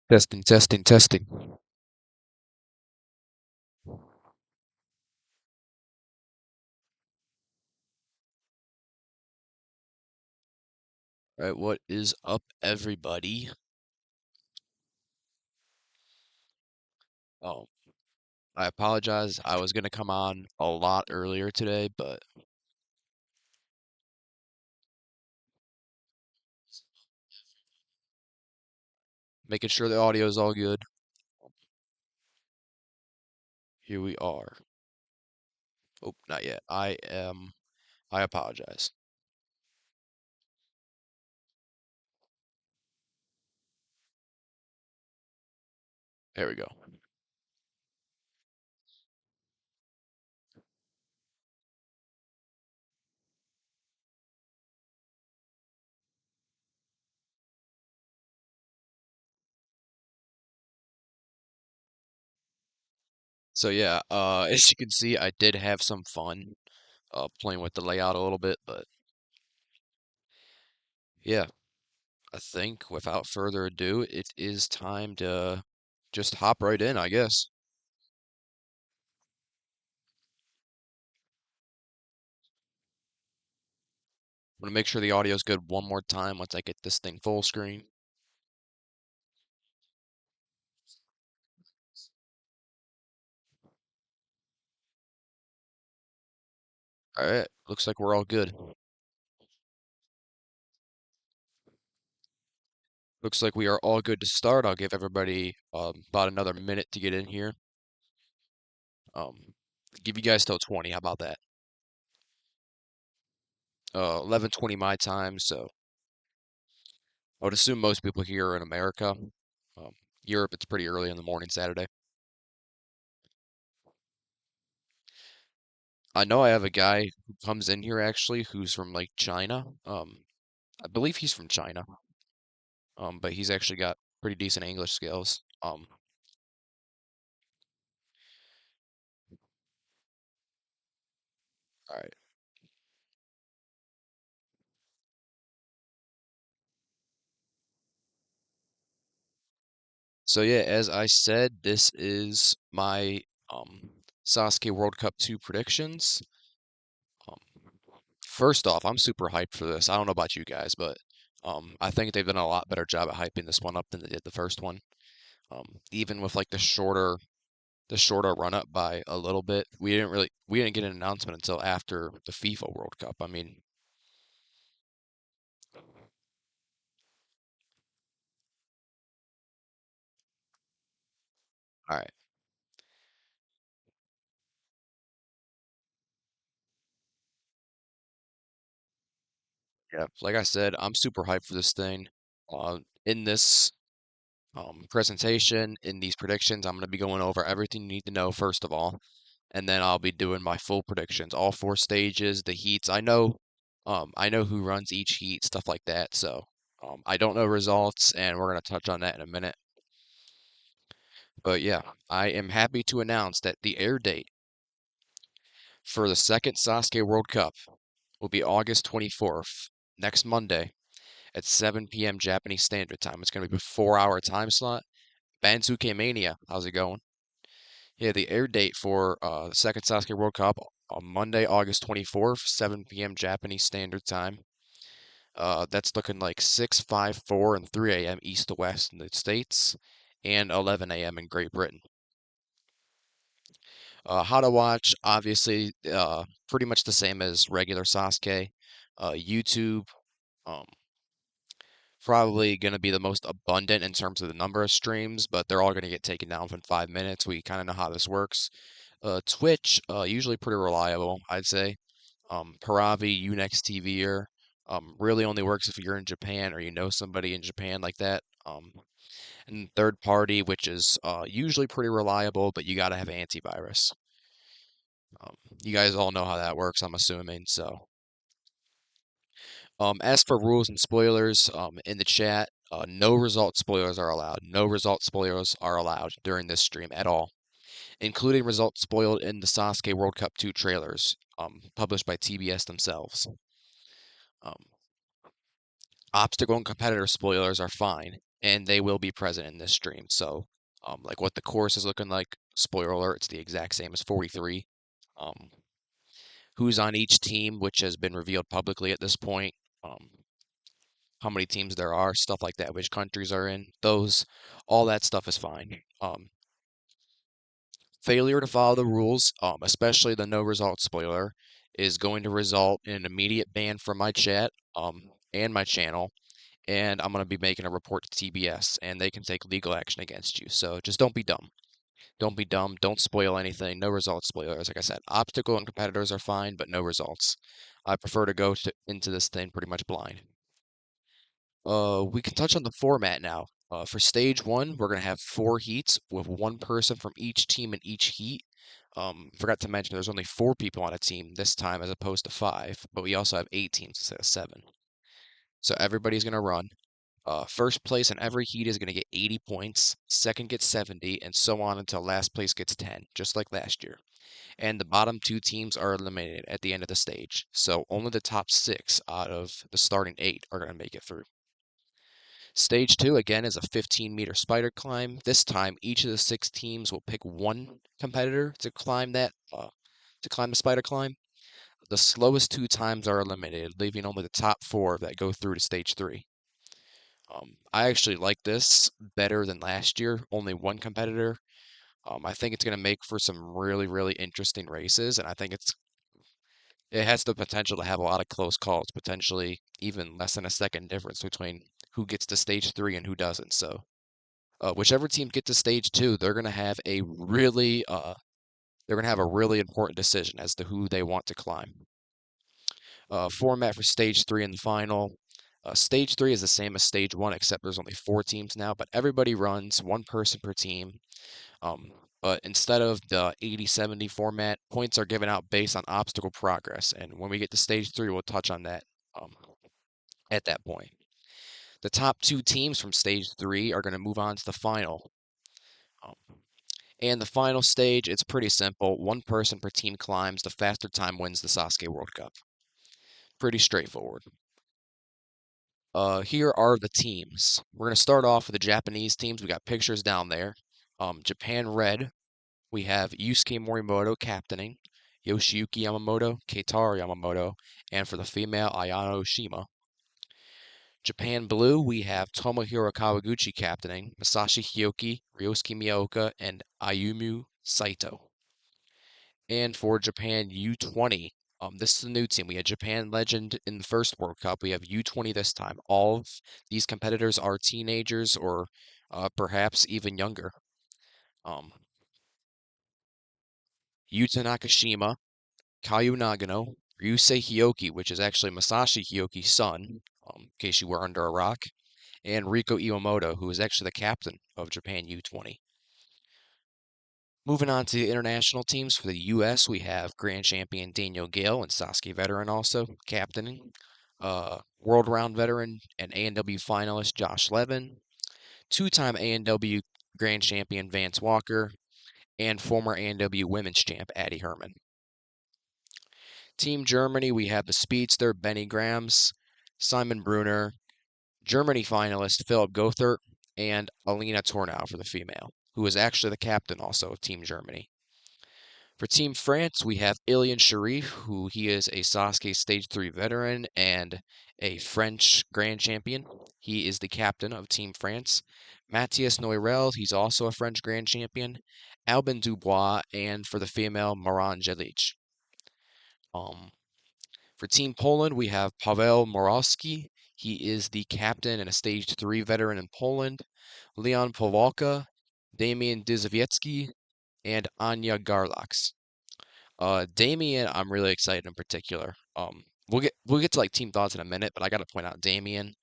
Testing, testing, testing. All right, what is up, everybody? Oh, I apologize. I was gonna come on a lot earlier today, but making sure the audio is all good. Here we are. Oh, not yet. I apologize. There we go. So yeah, as you can see, I did have some fun playing with the layout a little bit, but yeah, I think without further ado, it is time to just hop right in, I guess. I'm gonna make sure the audio is good one more time once I get this thing full screen. All right, looks like we're all good. Looks like we are all good to start. I'll give everybody about another minute to get in here. Give you guys till 20. How about that? 11:20 my time. So I would assume most people here are in America. Europe, it's pretty early in the morning Saturday. I know I have a guy who comes in here actually who's from like China. I believe he's from China. But he's actually got pretty decent English skills. All right. So yeah, as I said, this is my Sasuke World Cup 2 predictions. Um, First off, I'm super hyped for this. I don't know about you guys, but I think they've done a lot better job at hyping this one up than they did the first one. Even with like the shorter run up by a little bit, we didn't get an announcement until after the FIFA World Cup. I mean, all right, yeah. Like I said, I'm super hyped for this thing. In this presentation, in these predictions, I'm going to be going over everything you need to know first of all, and then I'll be doing my full predictions, all four stages, the heats. I know who runs each heat, stuff like that. So, I don't know results, and we're gonna touch on that in a minute. But yeah, I am happy to announce that the air date for the second Sasuke World Cup will be August 24th, next Monday at 7 p.m. Japanese Standard Time. It's gonna be a 4-hour time slot. Bansuke Mania, how's it going? Yeah, the air date for the second Sasuke World Cup on Monday, August 24th, 7 p.m. Japanese Standard Time. That's looking like 6, 5, 4, and 3 a.m. East to West in the States, and 11 a.m. in Great Britain. How to watch, obviously, pretty much the same as regular Sasuke. YouTube, um, probably going to be the most abundant in terms of the number of streams, but they're all going to get taken down within 5 minutes. We kind of know how this works. Twitch, usually pretty reliable, I'd say. Paravi, Unext TVer, really only works if you're in Japan or you know somebody in Japan like that. And third party, which is usually pretty reliable, but you got to have antivirus. You guys all know how that works, I'm assuming. So, as for rules and spoilers, in the chat, no result spoilers are allowed. No result spoilers are allowed during this stream at all, including results spoiled in the Sasuke World Cup 2 trailers, published by TBS themselves. Um, Obstacle and competitor spoilers are fine, and they will be present in this stream. So, like what the course is looking like, spoiler alert, it's the exact same as 43. Um, who's on each team, which has been revealed publicly at this point. Um, how many teams there are, stuff like that, which countries are in, all that stuff is fine. Failure to follow the rules, especially the no result spoiler, is going to result in an immediate ban from my chat, and my channel, and I'm going to be making a report to TBS, and they can take legal action against you. So just don't be dumb. Don't be dumb. Don't spoil anything. No results spoilers. Like I said, obstacle and competitors are fine, but no results. I prefer to go into this thing pretty much blind. We can touch on the format now. For stage one, we're gonna have 4 heats with one person from each team in each heat. Forgot to mention there's only 4 people on a team this time as opposed to 5, but we also have 8 teams instead of 7. So everybody's gonna run. First place in every heat is gonna get 80 points. Second gets 70, and so on until last place gets 10, just like last year. And the bottom 2 teams are eliminated at the end of the stage. So only the top 6 out of the starting 8 are gonna make it through. Stage 2, again, is a 15-meter spider climb. This time, each of the 6 teams will pick one competitor to climb the spider climb. The slowest 2 times are eliminated, leaving only the top 4 that go through to stage 3. I actually like this better than last year, only one competitor. I think it's going to make for some really, really interesting races, and I think it has the potential to have a lot of close calls, potentially even less than a second difference between who gets to stage 3 and who doesn't. So whichever team gets to stage 2, they're gonna have a really important decision as to who they want to climb. Format for stage 3 in the final. Stage 3 is the same as stage 1, except there's only 4 teams now, but everybody runs one person per team. But instead of the 80-70 format, points are given out based on obstacle progress. And when we get to stage 3, we'll touch on that um, at that point. The top 2 teams from stage 3 are going to move on to the final. Um, and the final stage, it's pretty simple. One person per team climbs. The faster time wins the SASUKE World Cup. Pretty straightforward. Here are the teams. We're going to start off with the Japanese teams. We got pictures down there. Japan Red, we have Yusuke Morimoto captaining, Yoshiyuki Yamamoto, Keitaro Yamamoto, and for the female, Ayano Oshima. Japan Blue, we have Tomohiro Kawaguchi captaining, Masashi Hioki, Ryosuke Miyaoka, and Ayumu Saito. And for Japan U20, this is a new team. We had Japan Legend in the first World Cup. We have U20 this time. All of these competitors are teenagers or perhaps even younger. Yuta Nakashima, Kayu Nagano, Ryusei Hioki, which is actually Masashi Hioki's son, in case you were under a rock, and Riko Iwamoto, who is actually the captain of Japan U20. Moving on to the international teams, for the U.S., we have Grand Champion Daniel Gale and SASUKE veteran also captaining. World Round veteran and A&W finalist Josh Levin. 2-time A&W Grand Champion Vance Walker. And former A&W Women's Champ Addie Herman. Team Germany, we have the speedster Benny Grams, Simon Brunner, Germany finalist Philip Gothert, and Alina Tornau for the female, who is actually the captain also of Team Germany. For Team France, we have Ilian Sharif, who he is a SASUKE Stage 3 veteran and a French Grand Champion. He is the captain of Team France. Matthias Noirel, he's also a French Grand Champion. Albin Dubois, and for the female, Maran Jelic. For Team Poland, we have Paweł Morawski. He is the captain and a Stage 3 veteran in Poland. Leon Powalka, Damian Dyzowiecki, and Anya Garlax. Damian, I'm really excited in particular. We'll get to like team thoughts in a minute, but I got to point out Damian.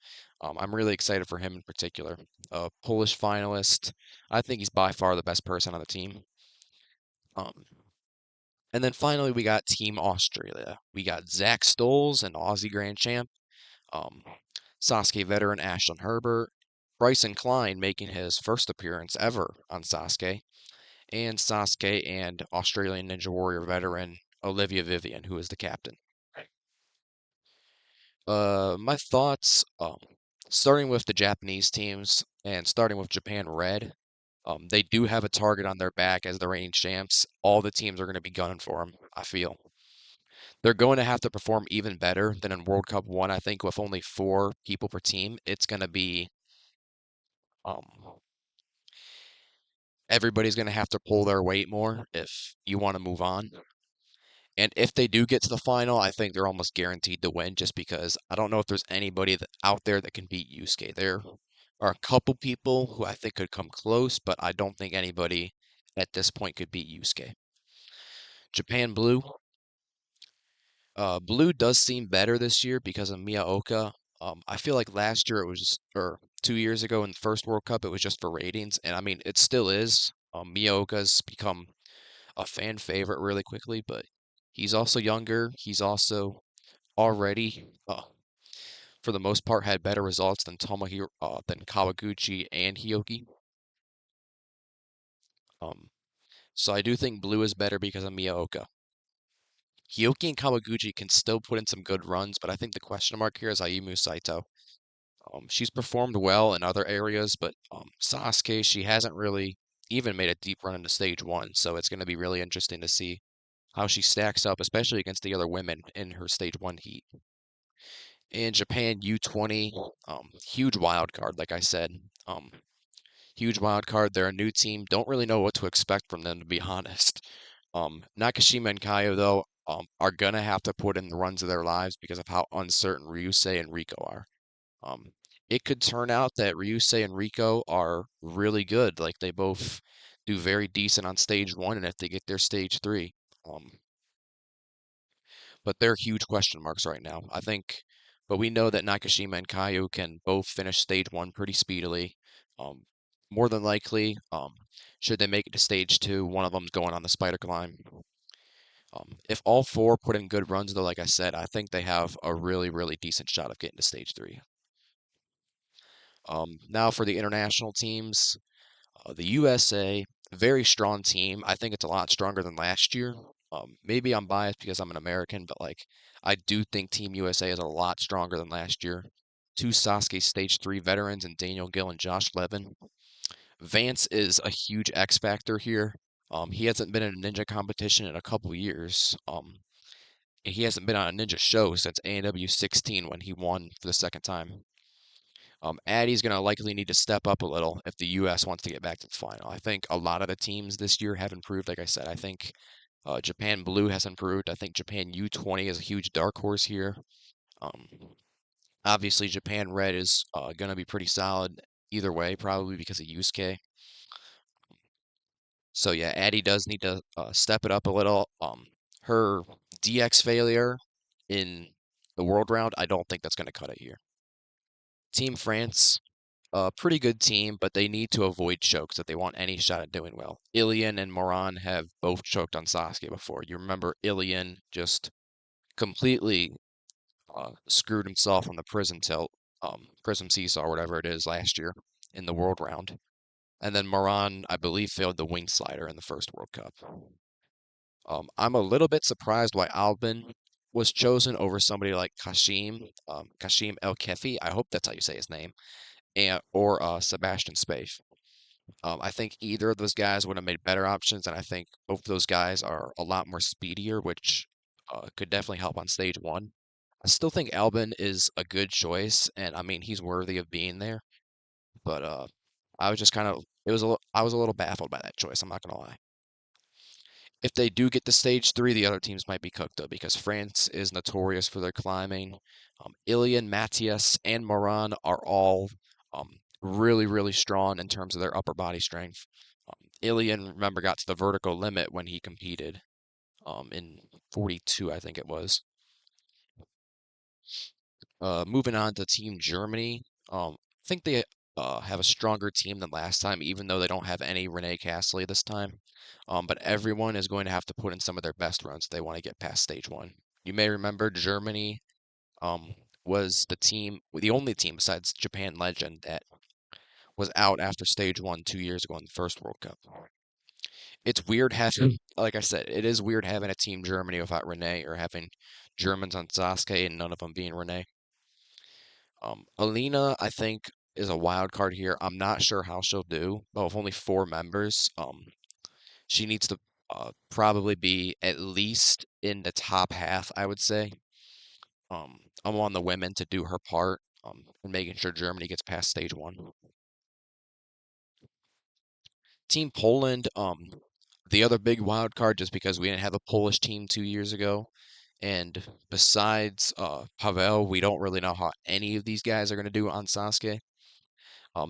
I'm really excited for him in particular. Polish finalist. I think he's by far the best person on the team. And then finally, we got Team Australia. We got Zach Stoles, an Aussie Grand Champ. SASUKE veteran Ashlyn Herbert. Bryson Klein making his first appearance ever on SASUKE. And SASUKE and Australian Ninja Warrior veteran Olivia Vivian, who is the captain. My thoughts. starting with the Japanese teams and starting with Japan Red, they do have a target on their back as the reigning champs. All the teams are going to be gunning for them, I feel. They're going to have to perform even better than in World Cup 1. I think with only 4 people per team, it's going to be um, everybody's going to have to pull their weight more if you want to move on. And if they do get to the final, I think they're almost guaranteed to win just because I don't know if there's anybody out there that can beat Yusuke. There are a couple people who I think could come close, but I don't think anybody at this point could beat Yusuke. Japan Blue. Blue does seem better this year because of Miyaoka. I feel like last year it was, or 2 years ago in the first World Cup, it was just for ratings. And I mean, it still is. Miyaoka's become a fan favorite really quickly, but he's also younger. He's also already, for the most part, had better results than than Kawaguchi and Hyoki. Um, so I do think Blue is better because of Miyaoka. Hyoki and Kawaguchi can still put in some good runs, but I think the question mark here is Ayumu Saito. She's performed well in other areas, but Sasuke, she hasn't really even made a deep run into stage 1, so it's going to be really interesting to see how she stacks up, especially against the other women in her stage 1 heat. In Japan, U20, huge wild card, like I said. Huge wild card. They're a new team. Don't really know what to expect from them, to be honest. Nakashima and Kaio, though, are going to have to put in the runs of their lives because of how uncertain Ryusei and Rico are. Um, it could turn out that Ryusei and Rico are really good. Like they both do very decent on stage 1, and if they get their stage 3, but they're huge question marks right now. I think, but we know that Nakashima and Kaio can both finish stage 1 pretty speedily. Um, More than likely, should they make it to stage 2, one of them's going on the spider climb. If all 4 put in good runs, though, like I said, I think they have a really, really decent shot of getting to stage 3. Now for the international teams, the USA, very strong team. I think it's a lot stronger than last year. Maybe I'm biased because I'm an American, but like I do think Team USA is a lot stronger than last year. 2 Sasuke Stage 3 veterans and Daniel Gill and Josh Levin. Vance is a huge X factor here. He hasn't been in a ninja competition in a couple years. And he hasn't been on a ninja show since ANW 16 when he won for the second time. Addy's going to likely need to step up a little if the U.S. wants to get back to the final. I think a lot of the teams this year have improved. Like I said, I think Japan Blue has improved. I think Japan U20 is a huge dark horse here. Um, Obviously, Japan Red is going to be pretty solid either way, probably because of Yusuke. So yeah, Addy does need to step it up a little. Her DX failure in the world round, I don't think that's going to cut it here. Team France, a pretty good team, but they need to avoid chokes if they want any shot at doing well. Ilian and Moran have both choked on Sasuke before. You remember Ilian just completely screwed himself on the prism tilt, prism seesaw, or whatever it is, last year in the world round. And then Moran, I believe, failed the wing slider in the first World Cup. I'm a little bit surprised why Albin was chosen over somebody like Kashim El Kefi. I hope that's how you say his name, and or Sebastian Spaeth. I think either of those guys would have made better options, and I think both of those guys are a lot more speedier, which could definitely help on stage 1. I still think Albin is a good choice, and I mean he's worthy of being there. But I was just kind of I was a little baffled by that choice. I'm not gonna lie. If they do get to stage 3, the other teams might be cooked though, because France is notorious for their climbing. Ilian, Matthias, and Moran are all really, really strong in terms of their upper body strength. Ilian, remember, got to the vertical limit when he competed in 42, I think it was. Moving on to Team Germany, I think they have a stronger team than last time, even though they don't have any Renee Castley this time. But everyone is going to have to put in some of their best runs if they want to get past stage 1. You may remember Germany um, was the only team besides Japan Legend that was out after stage 1 2 years ago in the first World Cup. It's weird having, like I said, it is weird having a team Germany without Renee or having Germans on Sasuke and none of them being Renee. Alina, I think, is a wild card here. I'm not sure how she'll do, but with only four members, she needs to probably be at least in the top half, I would say. I'm on the women to do her part, in making sure Germany gets past stage one. Team Poland, the other big wild card, just because we didn't have a Polish team 2 years ago, and besides Pavel, we don't really know how any of these guys are going to do on Sasuke.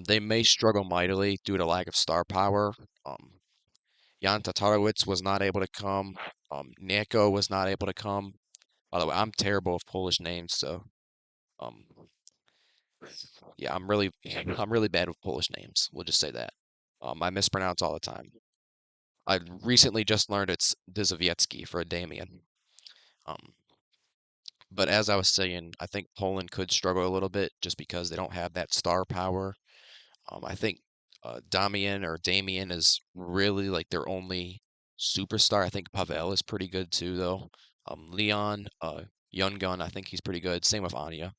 They may struggle mightily due to lack of star power. Um, Jan Tatarowicz was not able to come. Nieko was not able to come. By the way, I'm terrible with Polish names, so um, yeah, I'm really bad with Polish names. We'll just say that. I mispronounce all the time. I recently just learned it's Dzywiecki for a Damian. Um, but as I was saying, I think Poland could struggle a little bit just because they don't have that star power. I think Damian is really like their only superstar. I think Pavel is pretty good too, though. Leon, Young Gun, I think he's pretty good. Same with Anya.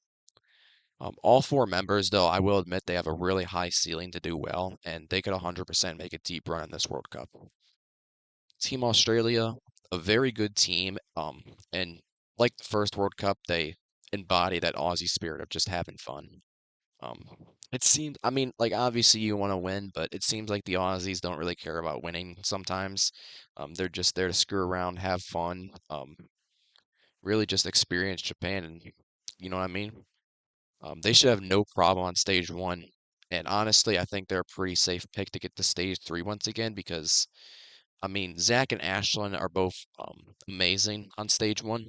All four members, though, I will admit they have a really high ceiling to do well, and they could 100% make a deep run in this World Cup. Team Australia, a very good team, and like the first World Cup, they embody that Aussie spirit of just having fun. Um, it seems, I mean, like obviously you want to win, but it seems like the Aussies don't really care about winning sometimes. They're just there to screw around, have fun, really just experience Japan, and you know what I mean? They should have no problem on stage one. And honestly, I think they're a pretty safe pick to get to stage three once again because, I mean, Zach and Ashlyn are both amazing on stage one,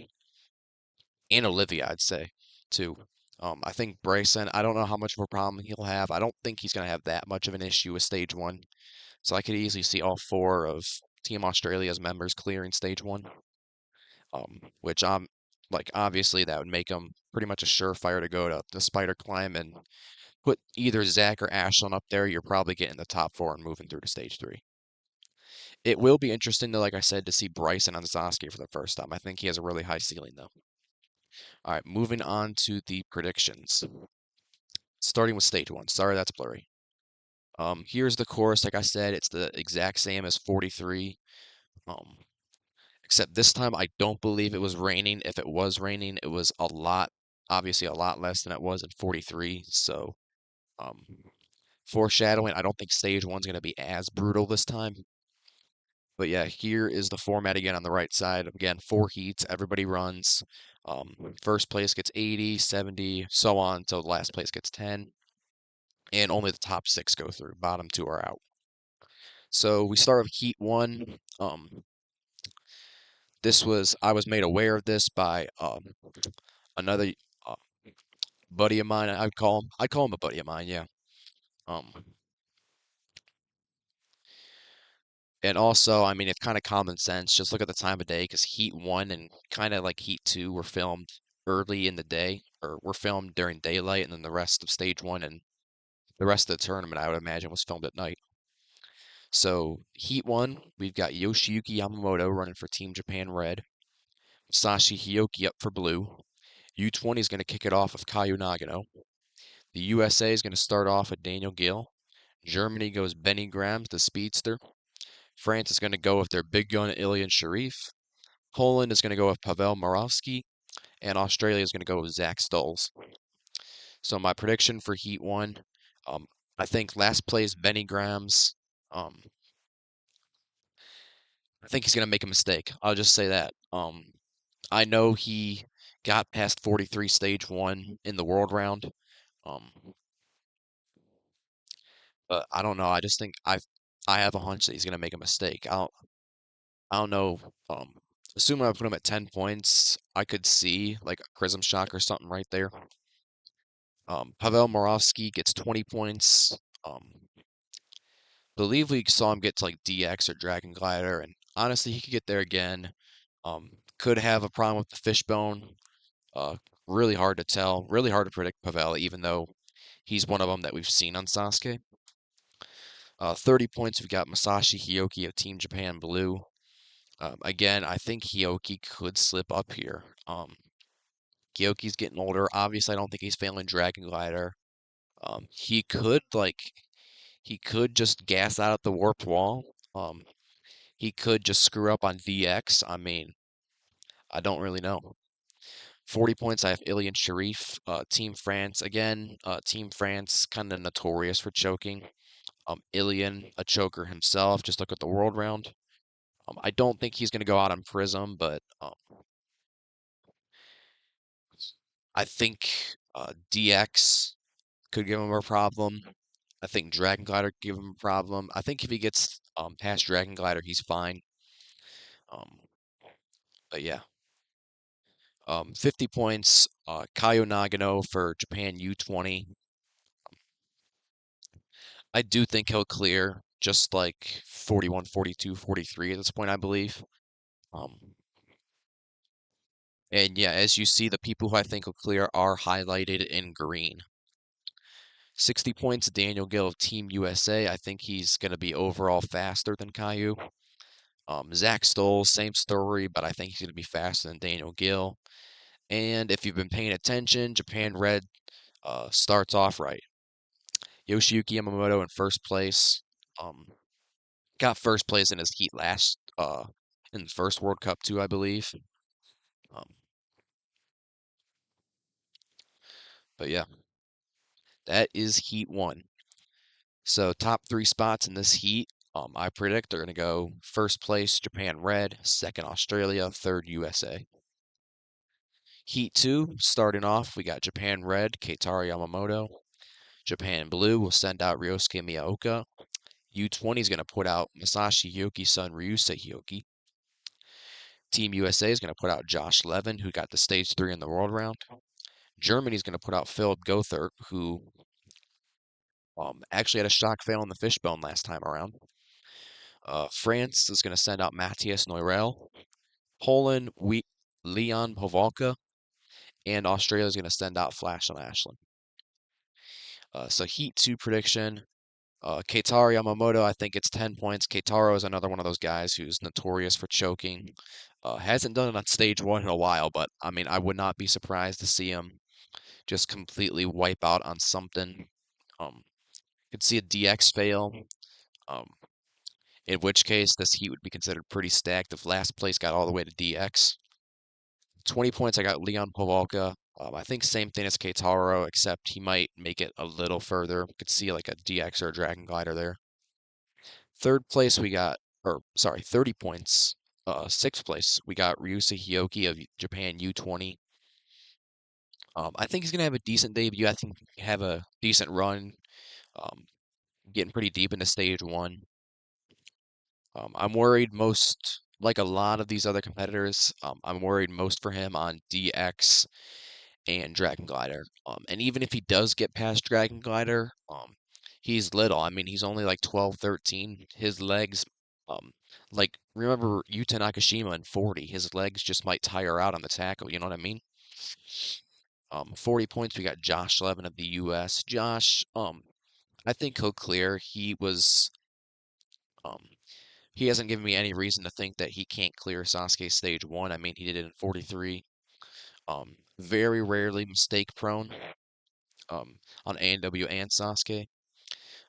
and Olivia, I'd say, too. I think Bryson, I don't know how much of a problem he'll have. I don't think he's going to have that much of an issue with stage one. So I could easily see all four of Team Australia's members clearing stage one, which I'm like, obviously, that would make them pretty much a surefire to go to the Spider Climb and put either Zach or Ashlyn up there. You're probably getting the top four and moving through to stage three. It will be interesting, though, like I said, to see Bryson on Sasuke for the first time. I think he has a really high ceiling, though. All right, moving on to the predictions. Starting with stage one. Sorry, that's blurry. Here's the course. Like I said, it's the exact same as 43. Um, except this time I don't believe it was raining. If it was raining, it was a lot, obviously a lot less than it was in 43. So, um, foreshadowing, I don't think stage one's going to be as brutal this time. But yeah, here is the format again on the right side. Again, four heats, everybody runs. First place gets 80, 70, so on until the last place gets 10. And only the top six go through. Bottom two are out. So we start with heat one. I was made aware of this by another uh, buddy of mine. I'd call him a buddy of mine, yeah. Um, and also, I mean, it's kind of common sense. Just look at the time of day, because Heat 1 and kind of like Heat 2 were filmed early in the day, or were filmed during daylight, and then the rest of Stage 1 and the rest of the tournament, I would imagine, was filmed at night. So, Heat 1, we've got Yoshiyuki Yamamoto running for Team Japan Red, Sashi Hioki up for Blue. U20 is going to kick it off with Kayu Nagano. The USA is going to start off with Daniel Gill. Germany goes Benny Grams, the speedster. France is going to go with their big gun Ilian Sharif. Poland is going to go with Pavel Moravsky, and Australia is going to go with Zach Stolz. So my prediction for Heat 1, um, I think last place Benny Grams. Um, I think he's going to make a mistake. I'll just say that. I know he got past 43 stage one in the world round. Um, but I don't know. I just think I have a hunch that he's going to make a mistake. I don't know. Assuming I put him at 10 points, I could see like a Prism Shock or something right there. Pavel Moravsky gets 20 points. Believe we saw him get to like DX or Dragon Glider, and honestly, he could get there again. Could have a problem with the fishbone. Really hard to tell. Really hard to predict Pavel, even though he's one of them that we've seen on Sasuke. 30 points, we've got Masashi Hioki of Team Japan Blue. Again, I think Hioki could slip up here. Gyoki's getting older. Obviously, I don't think he's failing Dragon Glider. He could he could just gas out at the warped wall. He could just screw up on DX. I mean, I don't really know. 40 points, I have Ilian Sharif, Team France. Again, Team France kind of notorious for choking. Ilian, a choker himself. Just look at the world round. I don't think he's going to go out on Prism, but I think DX could give him a problem. I think Dragon Glider could give him a problem. I think if he gets past Dragon Glider, he's fine. Um, but yeah, 50 points. Kaio Nagano for Japan U20. I do think he'll clear just like 41, 42, 43 at this point, I believe. Um, and yeah, as you see, the people who I think will clear are highlighted in green. 60 points, Daniel Gill of Team USA. I think he's going to be overall faster than Caillou. Zach Stoll, same story, but I think he's going to be faster than Daniel Gill. And if you've been paying attention, Japan Red starts off right. Yoshiyuki Yamamoto in first place. Um, got first place in his heat last in the first World Cup too, I believe. Um, but yeah, that is Heat 1. So top 3 spots in this heat, I predict they're going to go first place Japan Red, second Australia, third USA. Heat 2, starting off, we got Japan Red, Keitaro Yamamoto. Japan Blue will send out Ryosuke Miyaoka. U20 is going to put out Masashi Hioki's son Ryusei Hioki. Team USA is going to put out Josh Levin, who got the stage 3 in the world round. Germany is going to put out Philip Gothert, who actually had a shock fail in the fishbone last time around. France is going to send out Matthias Neurel. Poland, Leon Povalka. And Australia is going to send out Flash and Ashland. So Heat 2 prediction. Keitaro Yamamoto, I think it's 10 points. Keitaro is another one of those guys who's notorious for choking. Hasn't done it on stage 1 in a while, but I mean, I would not be surprised to see him just completely wipe out on something. Could see a DX fail. Um, in which case, this heat would be considered pretty stacked if last place got all the way to DX. 20 points, I got Leon Povalka. I think same thing as Keitaro, except he might make it a little further. Could see like a DX or a Dragon Glider there. Third place, we got, or sorry, 30 points. Sixth place, we got Ryusei Hioki of Japan U20. I think he's going to have a decent debut. I think have a decent run, um, getting pretty deep into stage 1. I'm worried most, like a lot of these other competitors, I'm worried most for him on DX and Dragon Glider. And even if he does get past Dragon Glider, he's little. I mean, he's only like 12, 13. His legs, um, like, remember Yuta Nakashima in 40, his legs just might tire out on the tackle, you know what I mean? 40 points, we got Josh Levin of the US. Josh, I think he'll clear. Um, he hasn't given me any reason to think that he can't clear Sasuke stage 1. I mean, he did it in 43. Very rarely mistake prone on A&W and Sasuke.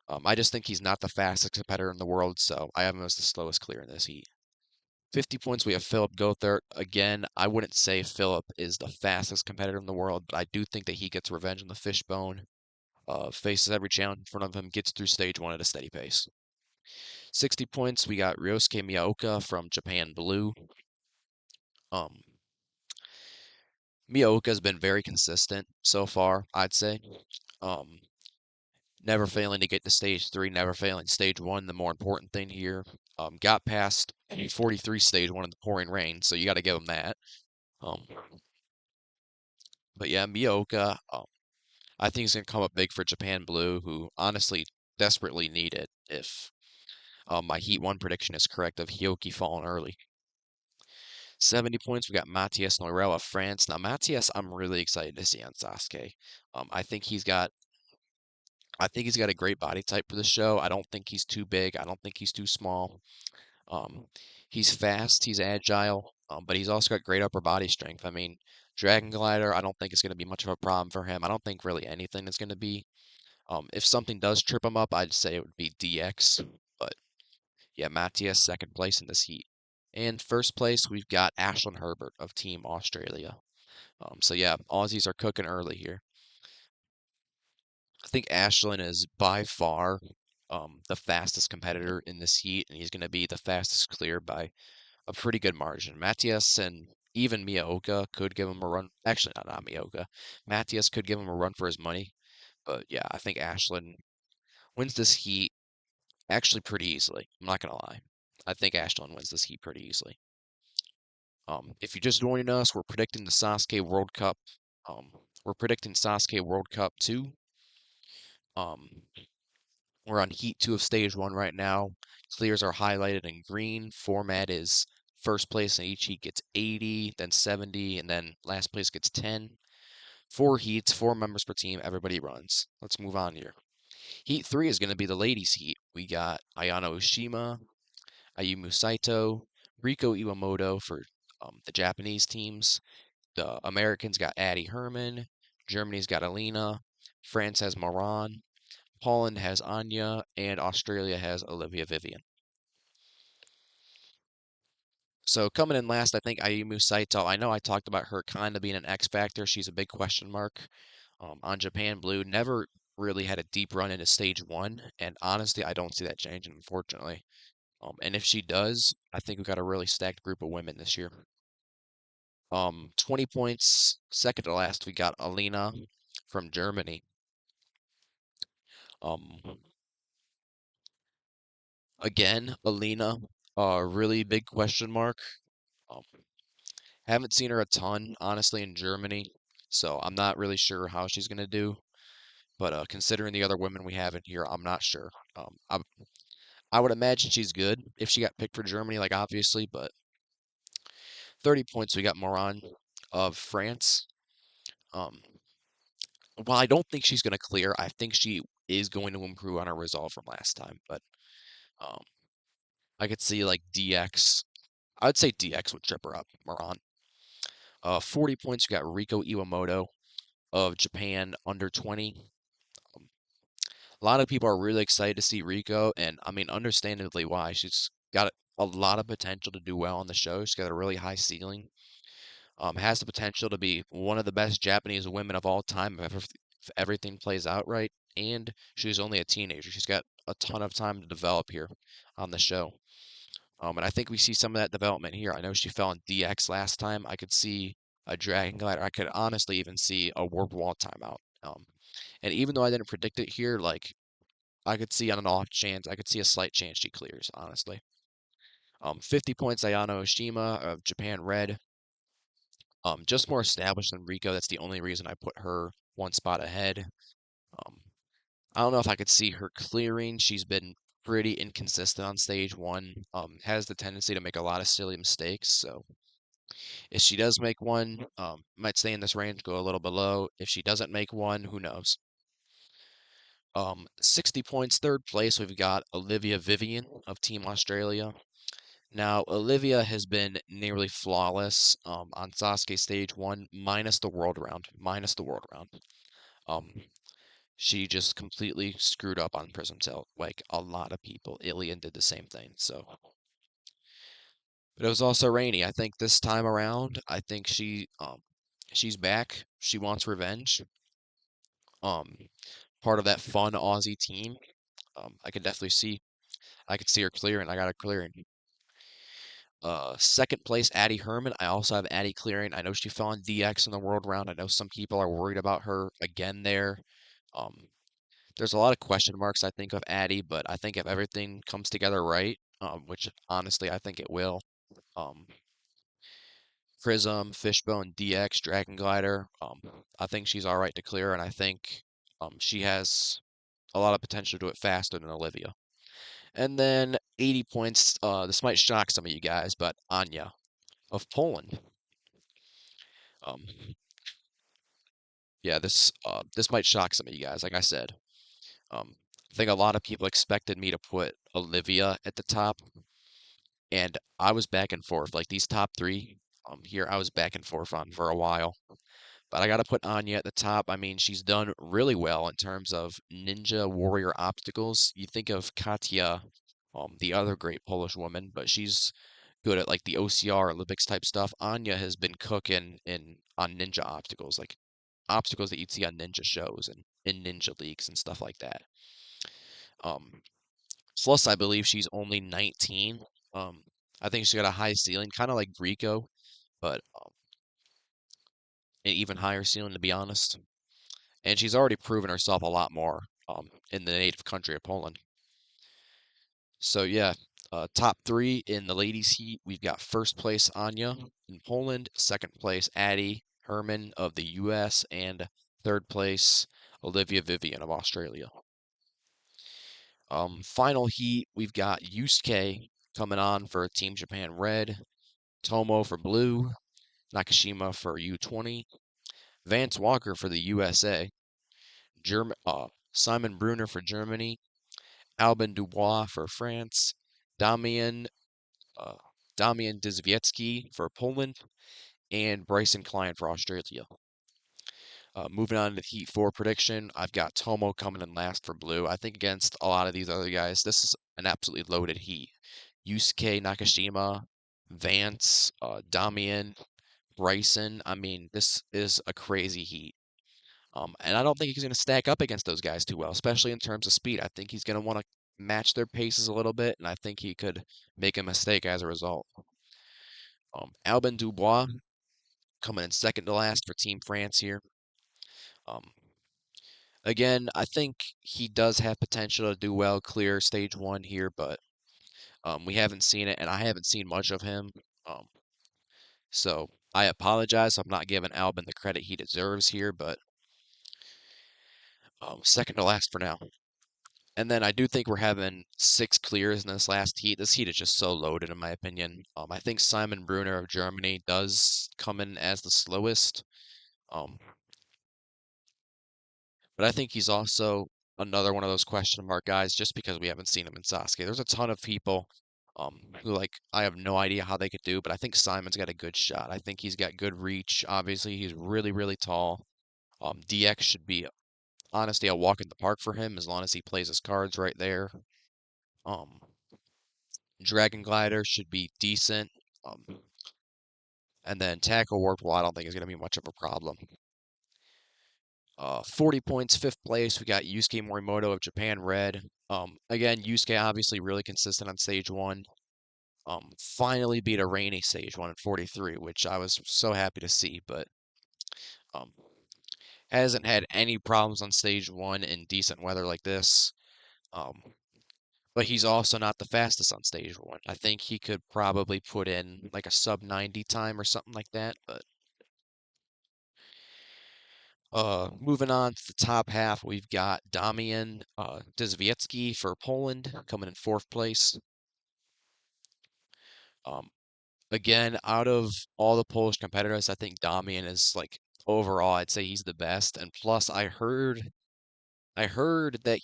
I just think he's not the fastest competitor in the world, so I have him as the slowest clear in this heat. 50 points, we have Philip Gothert. Again, I wouldn't say Philip is the fastest competitor in the world, but I do think that he gets revenge on the fishbone, faces every challenge in front of him, gets through stage 1 at a steady pace. 60 points, we got Ryosuke Miyaoka from Japan Blue. Um, Miyaoka's been very consistent so far, I'd say. Um, never failing to get to stage 3, never failing stage 1, the more important thing here. Got past 43 stage 1 in the pouring rain, so you got to give him that. Um, but yeah, Miyaoka, I think he's going to come up big for Japan Blue, who honestly desperately need it if my Heat 1 prediction is correct of Hioki falling early. 70 points, we got Matthias Neurel of France. Now, Matthias, I'm really excited to see on Sasuke. I think he's got a great body type for the show. I don't think he's too big. I don't think he's too small. Um, he's fast. He's agile. but he's also got great upper body strength. I mean, Dragon Glider, I don't think it's going to be much of a problem for him. I don't think really anything is going to be. If something does trip him up, I'd say it would be DX. But yeah, Matthias second place in this heat. And first place, we've got Ashlyn Herbert of Team Australia. So yeah, Aussies are cooking early here. I think Ashlyn is by far the fastest competitor in this heat, and he's going to be the fastest clear by a pretty good margin. Matthias and even Miyaoka could give him a run. Actually, not Miyaoka. Matthias could give him a run for his money. But yeah, I think Ashlyn wins this heat actually pretty easily. I'm not gonna lie. I think Ashlyn wins this heat pretty easily. If you're just joining us, we're predicting the Sasuke World Cup. Um, we're predicting Sasuke World Cup 2. Um, we're on Heat 2 of Stage 1 right now. Clears are highlighted in green. Format is first place in each heat gets 80, then 70, and then last place gets 10. Four heats, four members per team. Everybody runs. Let's move on here. Heat 3 is going to be the ladies' heat. We got Ayano Oshima, Ayumu Saito, Riko Iwamoto for the Japanese teams. The Americans got Addie Herman. Germany's got Alina. France has Moran. Poland has Anya. And Australia has Olivia Vivian. So coming in last, I think Ayumu Saito. I know I talked about her kind of being an X factor. She's a big question mark on Japan Blue. Never really had a deep run into stage one, and honestly, I don't see that changing, unfortunately. And if she does, I think we've got a really stacked group of women this year. 20 points, second to last, we got Alina from Germany. Um, Again, Alina, really big question mark. Um, haven't seen her a ton, honestly, in Germany, so I'm not really sure how she's gonna do. But considering the other women we have in here, I'm not sure. I would imagine she's good if she got picked for Germany, like obviously, but 30 points we got Moran of France. Um, while I don't think she's going to clear, I think she is going to improve on her resolve from last time. But um, I could see like DX. I would say DX would trip her up, Moran. 40 points, you got Riko Iwamoto of Japan under 20. Um, a lot of people are really excited to see Riko, and I mean, understandably why. She's got a lot of potential to do well on the show. She's got a really high ceiling. Has the potential to be one of the best Japanese women of all time if everything plays out right. And she's only a teenager. She's got a ton of time to develop here on the show. And I think we see some of that development here. I know she fell in DX last time. I could see a Dragon Glider. I could honestly even see a Warp Wall timeout. And even though I didn't predict it here, like I could see on an off chance, I could see a slight chance she clears, honestly. 50 points, Ayano Oshima of Japan Red. Just more established than Rico. That's the only reason I put her one spot ahead. Um, I don't know if I could see her clearing. She's been pretty inconsistent on stage one. Has the tendency to make a lot of silly mistakes. So if she does make one, might stay in this range, go a little below. If she doesn't make one, who knows? 60 points, third place. We've got Olivia Vivian of Team Australia. Now, Olivia has been nearly flawless on Sasuke stage one, minus the world round. Minus the world round. Um, she just completely screwed up on Prism Tilt, like a lot of people. Ilian did the same thing, so. But it was also rainy. I think this time around, I think she's back. She wants revenge. Um, Part of that fun Aussie team. I could definitely see. I could see her clearing. I got her clearing. Second place, Addie Herman. I also have Addie clearing. I know she fell on DX in the world round. I know some people are worried about her again there. Um, there's a lot of question marks, I think, of Addie, but I think if everything comes together right, which honestly I think it will, um, Prism, Fishbone, DX, Dragon Glider, I think she's all right to clear, and I think she has a lot of potential to do it faster than Olivia. And then 80 points. This might shock some of you guys, but Anya of Poland. Um, yeah, this might shock some of you guys. Like I said, I think a lot of people expected me to put Olivia at the top. and I was back and forth. Like these top three here, I was back and forth on for a while. But I got to put Anya at the top. I mean, she's done really well in terms of ninja warrior obstacles. You think of Katya, the other great Polish woman, but she's good at like the OCR Olympics type stuff. Anya has been cooking in on ninja obstacles, like obstacles that you'd see on ninja shows and in ninja leagues and stuff like that. Um, Plus, I believe she's only 19. Um, I think she's got a high ceiling, kind of like Rico, but an even higher ceiling, to be honest. And she's already proven herself a lot more in the native country of Poland. So yeah, top three in the ladies' heat. We've got first place Anya in Poland, second place Addie Herman of the U.S., and third place Olivia Vivian of Australia. Final heat, we've got Yusuke coming on for Team Japan Red, Tomo for Blue, Nakashima for U20, Vance Walker for the USA, Simon Brunner for Germany, Albin Dubois for France, Damian uh, Damian Dizviecki for Poland, and Bryson Klein for Australia. Moving on to the Heat 4 prediction, I've got Tomo coming in last for Blue. I think against a lot of these other guys, this is an absolutely loaded Heat. Yusuke Nakashima, Vance, Damian, Bryson. I mean, this is a crazy Heat. And I don't think he's going to stack up against those guys too well, especially in terms of speed. I think he's going to want to match their paces a little bit, and I think he could make a mistake as a result. Albin Dubois coming in second to last for Team France here. Um, Again, I think he does have potential to do well, clear stage one here, but we haven't seen it, and I haven't seen much of him. Um, so I apologize. I'm not giving Albin the credit he deserves here, but second to last for now. And then I do think we're having six clears in this last heat. This heat is just so loaded, in my opinion. I think Simon Brunner of Germany does come in as the slowest. Um, but I think he's also another one of those question mark guys just because we haven't seen him in Sasuke. There's a ton of people who like I have no idea how they could do, but I think Simon's got a good shot. I think he's got good reach. Obviously, he's really, really tall. DX should be honestly a walk in the park for him as long as he plays his cards right there. Um, Dragon Glider should be decent. Um, and then Tackle Warp, well, I don't think is going to be much of a problem. 40 points, fifth place. We got Yusuke Morimoto of Japan Red. Again, Yusuke obviously really consistent on stage one. Finally beat a rainy stage one at 43, which I was so happy to see, but um, hasn't had any problems on stage one in decent weather like this. Um, but he's also not the fastest on stage one. I think he could probably put in like a sub 90 time or something like that, but moving on to the top half, we've got Damian Dizviecki for Poland coming in fourth place. Um, Again, out of all the Polish competitors, I think Damian is like overall, I'd say he's the best. And plus, I heard that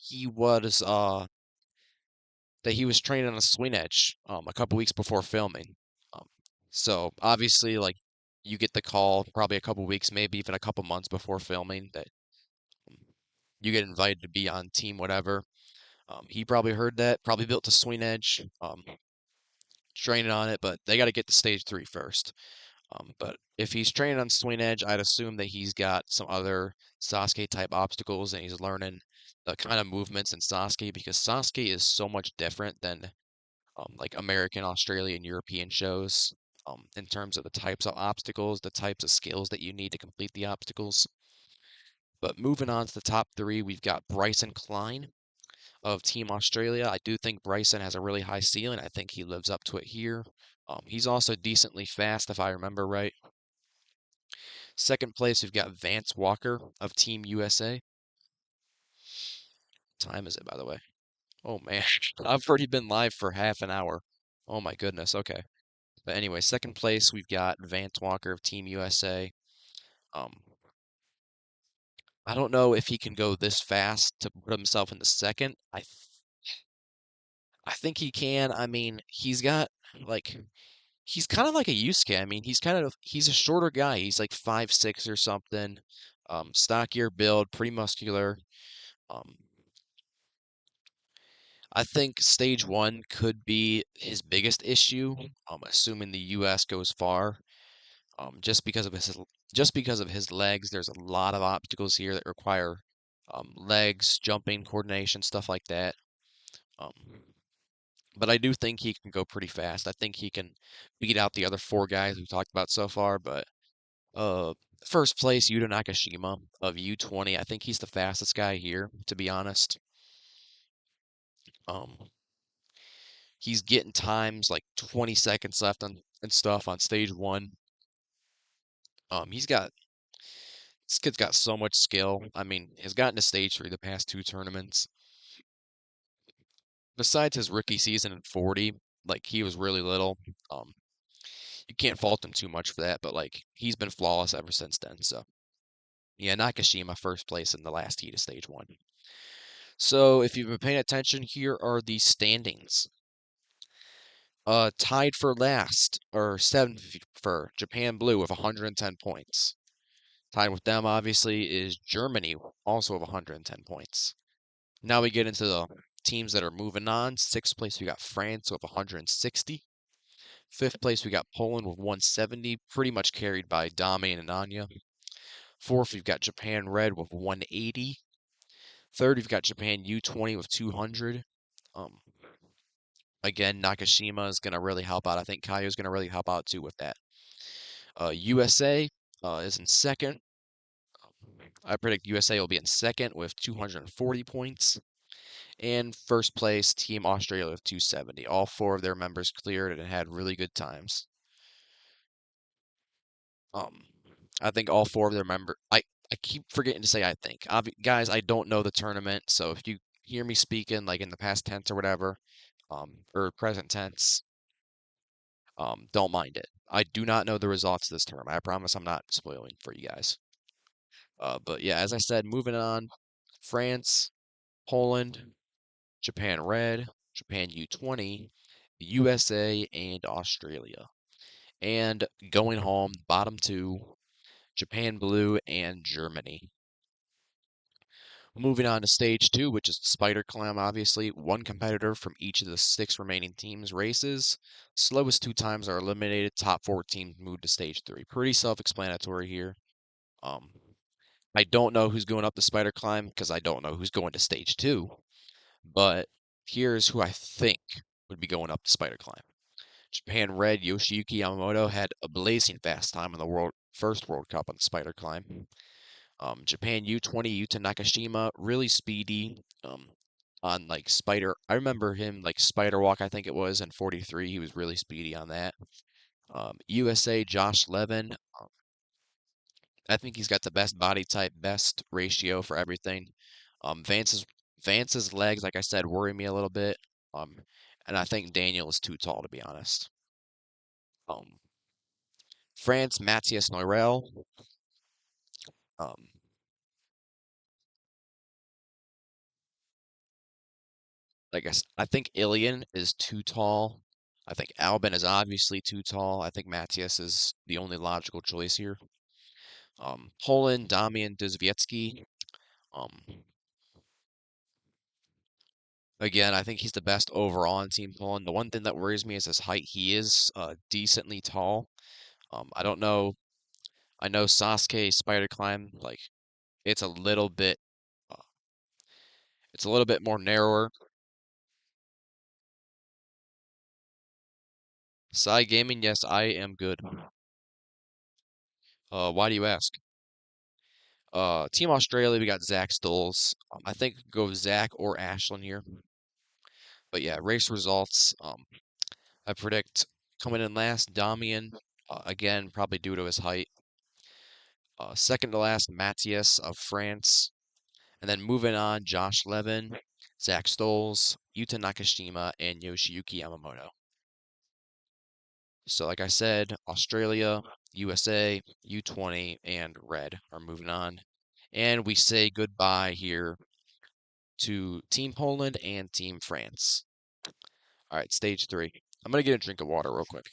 he was training on a swing edge a couple weeks before filming. Um, so obviously, like you get the call probably a couple weeks, maybe even a couple months before filming that um, you get invited to be on team whatever. He probably heard that, probably built a swing edge, training on it, but they got to get to stage three first. But if he's training on swing edge, I'd assume that he's got some other Sasuke type obstacles and he's learning the kind of movements in Sasuke because Sasuke is so much different than like American, Australian, European shows in terms of the types of obstacles, the types of skills that you need to complete the obstacles. But moving on to the top three, we've got Bryson Klein of Team Australia. I do think Bryson has a really high ceiling. I think he lives up to it here. He's also decently fast, if I remember right. Second place, we've got Vance Walker of Team USA. What time is it, by the way? Oh man, I've already been live for half an hour. Oh my goodness. Okay. But anyway, second place, we've got Vance Walker of Team USA. Um, I don't know if he can go this fast to put himself in the second. I think he can. I mean, like he's kind of like a Yusuke. I mean, he's a shorter guy. He's like 5'6" or something. Stockier build, pretty muscular. Um, I think stage one could be his biggest issue, assuming the US goes far. Just because of his legs, there's a lot of obstacles here that require legs, jumping, coordination, stuff like that. Um, but I do think he can go pretty fast. I think he can beat out the other four guys we've talked about so far. But uh, first place, Yuta Nakashima of U20. I think he's the fastest guy here, to be honest. Um, he's getting times like 20 seconds left on and stuff on stage one. He's got This kid's got so much skill. I mean, he's gotten to stage three the past two tournaments. Besides his rookie season in 40, like he was really little. Um, you can't fault him too much for that, but like he's been flawless ever since then. So yeah, Nakashima first place in the last heat of stage one. So if you've been paying attention, here are the standings. Tied for last, or seventh for Japan Blue with 110 points. Tied with them, obviously, is Germany, also with 110 points. Now we get into the teams that are moving on. Sixth place, we got France with 160. Fifth place, we got Poland with 170, pretty much carried by Dami and Anya. Fourth, we've got Japan Red with 180. Third, we've got Japan U20 with 200. Um, again, Nakashima is going to really help out. I think Kaio is going to really help out too with that. USA is in second. I predict USA will be in second with 240 points. And first place, Team Australia with 270. All four of their members cleared and had really good times. Um, I think all four of their members. I keep forgetting to say I think. Guys, I don't know the tournament, so if you hear me speaking like in the past tense or whatever, or present tense, don't mind it. I do not know the results of this tournament. I promise I'm not spoiling for you guys. But yeah, as I said, moving on, France, Poland, Japan Red, Japan U20, USA, and Australia. And going home, bottom two, Japan Blue and Germany. Moving on to stage two, which is the Spider Climb, obviously. One competitor from each of the six remaining teams races. Slowest two times are eliminated. Top four teams move to stage three. Pretty self-explanatory here. Um, I don't know who's going up the Spider Climb because I don't know who's going to stage two. But here's who I think would be going up the Spider Climb. Japan Red Yoshiyuki Yamamoto had a blazing fast time in the first World Cup on the Spider Climb. Japan U20 Yuta Nakashima, really speedy on like Spider. I remember him like Spider Walk, I think it was, in 43. He was really speedy on that. USA Josh Levin, I think he's got the best body type, best ratio for everything. Vance's legs, like I said, worry me a little bit. Um, and I think Daniel is too tall to be honest. Um, France Matthias Neurel. Um, I think Ilian is too tall. I think Albin is obviously too tall. I think Matthias is the only logical choice here. Poland, Damian Duzviecki. Um, again, I think he's the best overall on Team Poland. The one thing that worries me is his height. He is decently tall. I don't know. I know Sasuke Spider Climb, like it's a little bit, uh, it's a little bit more narrower. Sai Gaming, yes, I am good. Why do you ask? Team Australia, we got Zach Stoles. I think go Zach or Ashlyn here. But yeah, race results. I predict coming in last, Damian. Again, probably due to his height. Second to last, Matthias of France. And then moving on, Josh Levin, Zach Stoles, Yuta Nakashima, and Yoshiyuki Yamamoto. So like I said, Australia, USA, U20, and Red are moving on. And we say goodbye here to Team Poland and Team France. All right, stage three. I'm gonna get a drink of water real quick.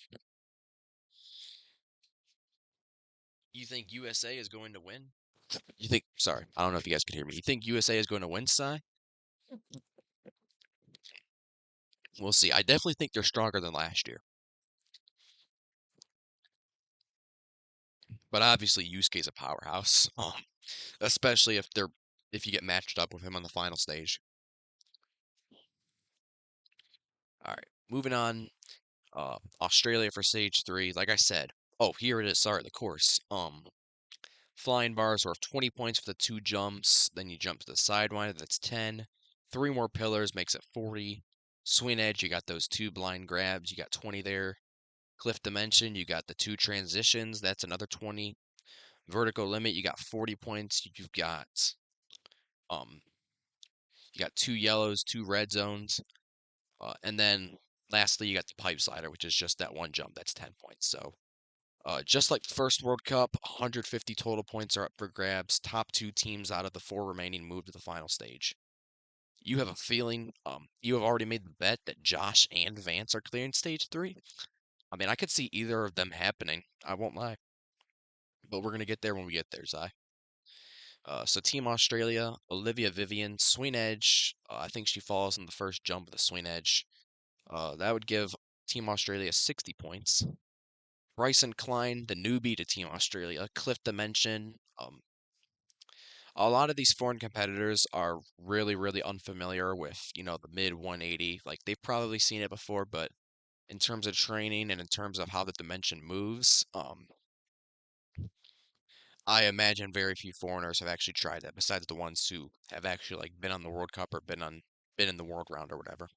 You think USA is going to win? You think, sorry, I don't know if you guys could hear me. You think USA is going to win, Sai? We'll see. I definitely think they're stronger than last year. But obviously, Yusuke's a powerhouse. Especially if you get matched up with him on the final stage. All right, moving on. Australia for stage three. Like I said, oh, here it is. Sorry, the course. Flying bars are 20 points for the two jumps. Then you jump to the sidewinder, that's 10. Three more pillars makes it 40. Swing edge, you got those two blind grabs, you got 20 there. Cliff dimension, you got the two transitions, that's another 20. Vertical limit, you got 40 points. Um you got two yellows, two red zones, and then lastly you got the pipe slider, which is just that one jump, that's 10 points. So just like the first World Cup, 150 total points are up for grabs. Top two teams out of the four remaining move to the final stage. You have a feeling, you have already made the bet that Josh and Vance are clearing stage three. I mean, I could see either of them happening. I won't lie, but we're gonna get there when we get there, Zai. So Team Australia, Olivia Vivian, swing edge. I think she falls in the first jump of the swing edge. That would give Team Australia 60 points. Bryson Klein, the newbie to Team Australia, Cliff Dimension. A lot of these foreign competitors are really, really unfamiliar with, the mid 180. Like they've probably seen it before, but in terms of training and in terms of how the dimension moves, I imagine very few foreigners have actually tried that besides the ones who have actually like been on the World Cup or been in the World Round or whatever.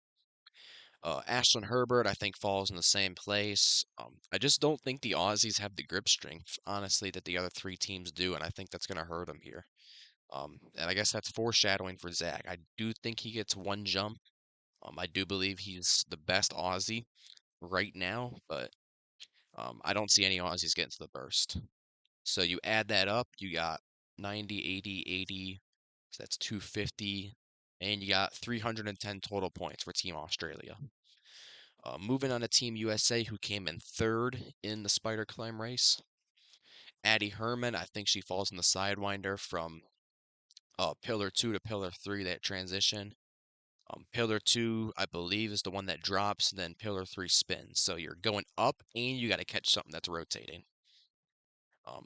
Ashlyn Herbert, I think, falls in the same place. I just don't think the Aussies have the grip strength, honestly, that the other three teams do, and I think that's going to hurt them here. And I guess that's foreshadowing for Zach. I do think he gets one jump. I do believe he's the best Aussie right now, but I don't see any Aussies getting to the burst. So you add that up, you got 90, 80, 80, so that's 250, and you got 310 total points for Team Australia. Moving on to Team USA, who came in third in the spider climb race. Addie Herman, I think she falls in the sidewinder from pillar two to pillar three, that transition. Pillar two, I believe, is the one that drops, then pillar three spins. So you're going up and you got to catch something that's rotating.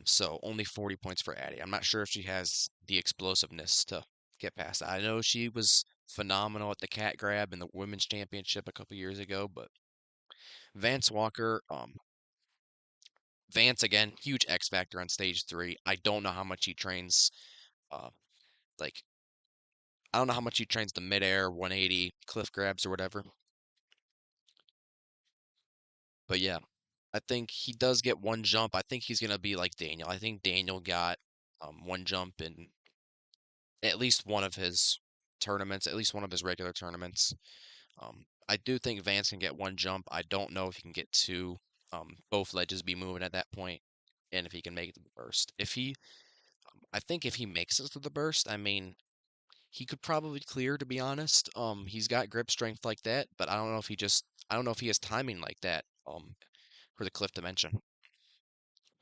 So only 40 points for Addie. I'm not sure if she has the explosiveness to get past that. I know she was phenomenal at the cat grab in the women's championship a couple years ago, but Vance Walker, Vance again, huge X factor on stage three. I don't know how much he trains, uh, like I don't know how much he trains the midair 180 cliff grabs or whatever. But yeah, I think he does get one jump. I think he's gonna be like Daniel. I think Daniel got one jump in at least one of his tournaments, at least one of his regular tournaments. I do think Vance can get one jump. I don't know if he can get two. Both ledges be moving at that point, and if he can make it to the burst. I think if he makes it to the burst, I mean, he could probably clear. To be honest, he's got grip strength like that, but I don't know if he has timing like that. For the cliff dimension.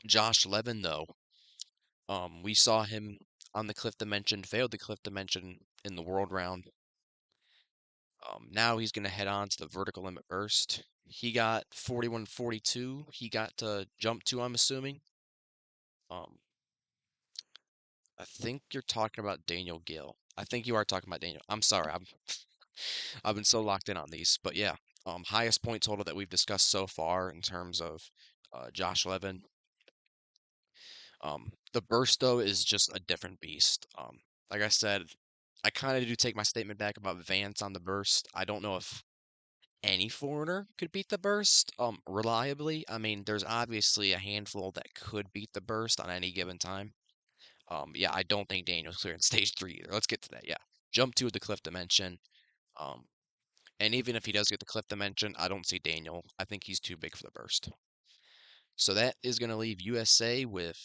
Josh Levin, though, we saw him on the cliff dimension, failed the cliff dimension in the world round. Now he's going to head on to the vertical limit burst. He got 41-42. He got to jump to, I'm assuming. Um, I think you're talking about Daniel Gill. I think you are talking about Daniel. I'm sorry. I've been so locked in on these, but yeah. Highest point total that we've discussed so far in terms of Josh Levin. The burst though is just a different beast. Like I said, I kind of do take my statement back about Vance on the burst. I don't know if any foreigner could beat the burst reliably. I mean, there's obviously a handful that could beat the burst on any given time. Yeah, I don't think Daniel's clearing stage three either. Let's get to that. Yeah, jump two with the cliff dimension. Um, and even if he does get the cliff dimension, I don't see Daniel. I think he's too big for the burst. So that is going to leave USA with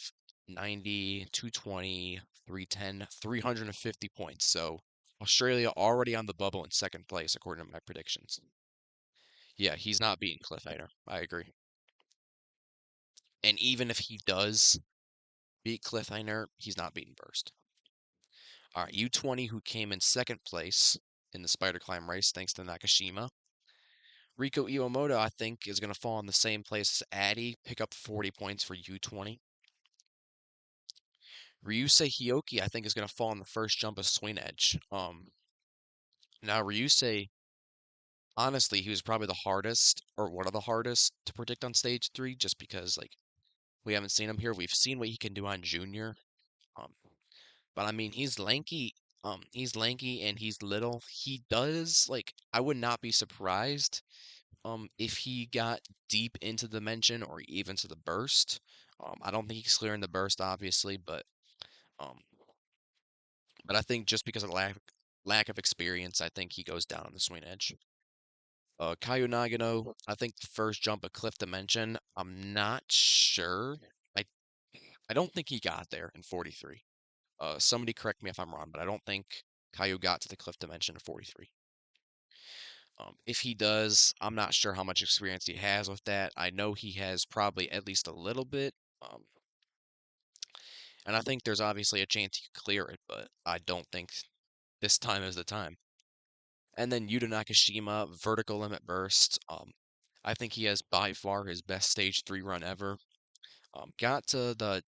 90, 220, 310, 350 points. So Australia already on the bubble in second place, according to my predictions. Yeah, he's not beating Cliffhanger. I agree. And even if he does beat Cliffhanger, he's not beating Burst. All right, U20, who came in second place in the Spider Climb race, thanks to Nakashima. Rico Iwamoto, I think, is going to fall in the same place as Addy, pick up 40 points for U20. Ryusei Hioki, I think, is going to fall in the first jump of Swing Edge. Now Ryusei, honestly, he was probably the hardest, or one of the hardest, to predict on stage 3, just because, like, we haven't seen him here. We've seen what he can do on Junior. Um, but I mean, he's lanky and he's little. He does, like, I would not be surprised if he got deep into the dimension or even to the burst. I don't think he's clearing the burst, obviously, um, but I think just because of lack of experience, I think he goes down on the swing edge. Kaio Nagano, I think the first jump of Cliff Dimension, I'm not sure. I I don't think he got there in 43. Somebody correct me if I'm wrong, but I don't think Caillou got to the Cliff Dimension in 43. If he does, I'm not sure how much experience he has with that. I know he has probably at least a little bit, and I think there's obviously a chance he could clear it, but I don't think this time is the time. And then Yuta Nakashima, Vertical Limit Burst. I think he has by far his best Stage 3 run ever. Got to the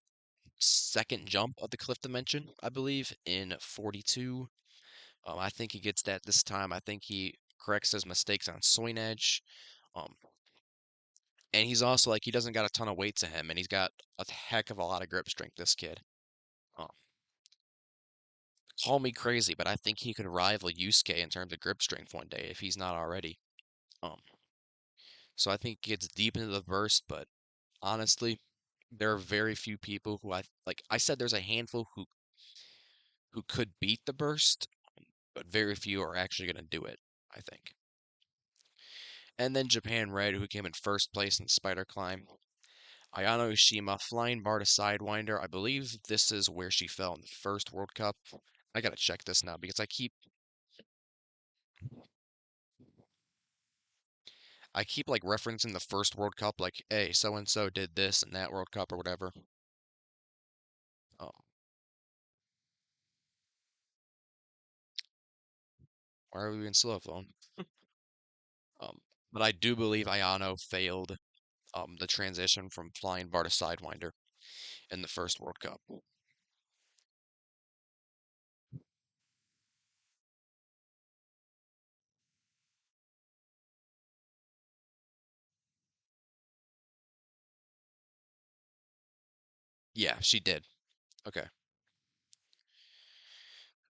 second jump of the Cliff Dimension, I believe, in 42. I think he gets that this time. I think he corrects his mistakes on swing edge. Um, and he's also like he doesn't got a ton of weight to him, and he's got a heck of a lot of grip strength. This kid. Um, Call me crazy, but I think he could rival Yusuke in terms of grip strength one day if he's not already. Um, so I think he gets deep into the verse, but honestly, there are very few people who I said there's a handful who could beat the burst, but very few are actually going to do it. I think. And then Japan Red, who came in first place in Spider Climb. Ayano Ishima, flying bar to Sidewinder. I believe this is where she fell in the first World Cup. I gotta check this now because I keep like referencing the first World Cup, like, hey, so and so did this and that World Cup or whatever. Um, why are we being slow, phone? Um, but I do believe Ayano failed the transition from flying bar to Sidewinder in the first World Cup. Yeah, she did. Okay.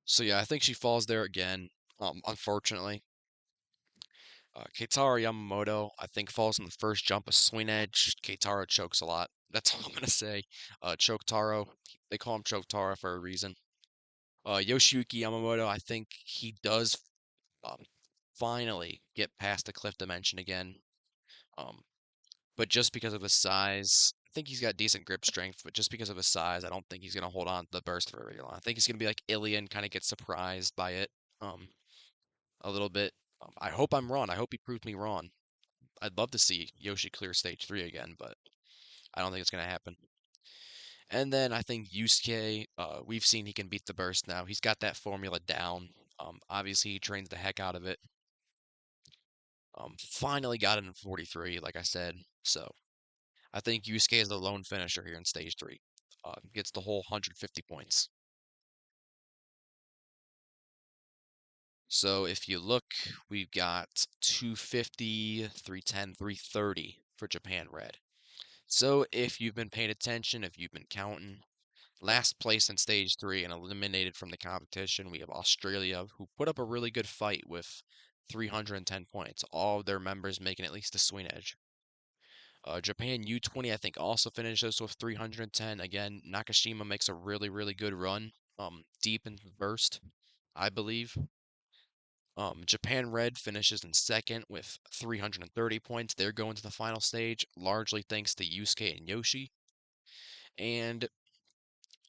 So yeah, I think she falls there again. Unfortunately. Keitaro Yamamoto, I think, falls in the first jump of swing edge. Keitaro chokes a lot. That's all I'm gonna say. Choke Taro. They call him Choke Taro for a reason. Yoshiyuki Yamamoto, I think he does um, finally get past the cliff dimension again. Um, but just because of his size, I think he's got decent grip strength, but just because of his size, I don't think he's gonna hold on to the burst for very long. I think he's gonna be like Ilian, kind of get surprised by it um, a little bit. I hope I'm wrong. I hope he proved me wrong. I'd love to see Yoshi clear stage 3 again, but I don't think it's going to happen. And then I think Yusuke, we've seen he can beat the burst now. He's got that formula down. Obviously, he trains the heck out of it. Finally got it in 43, like I said. So I think Yusuke is the lone finisher here in stage 3. Gets the whole 150 points. So if you look, we've got 250, 310, 330 for Japan Red. So if you've been paying attention, if you've been counting, last place in stage 3 and eliminated from the competition, we have Australia, who put up a really good fight with 310 points, all of their members making at least a swing edge. Japan U20, I think, also finishes with 310. Again, Nakashima makes a really, really good run, deep into the burst, I believe. Japan Red finishes in second with 330 points. They're going to the final stage, largely thanks to Yusuke and Yoshi. And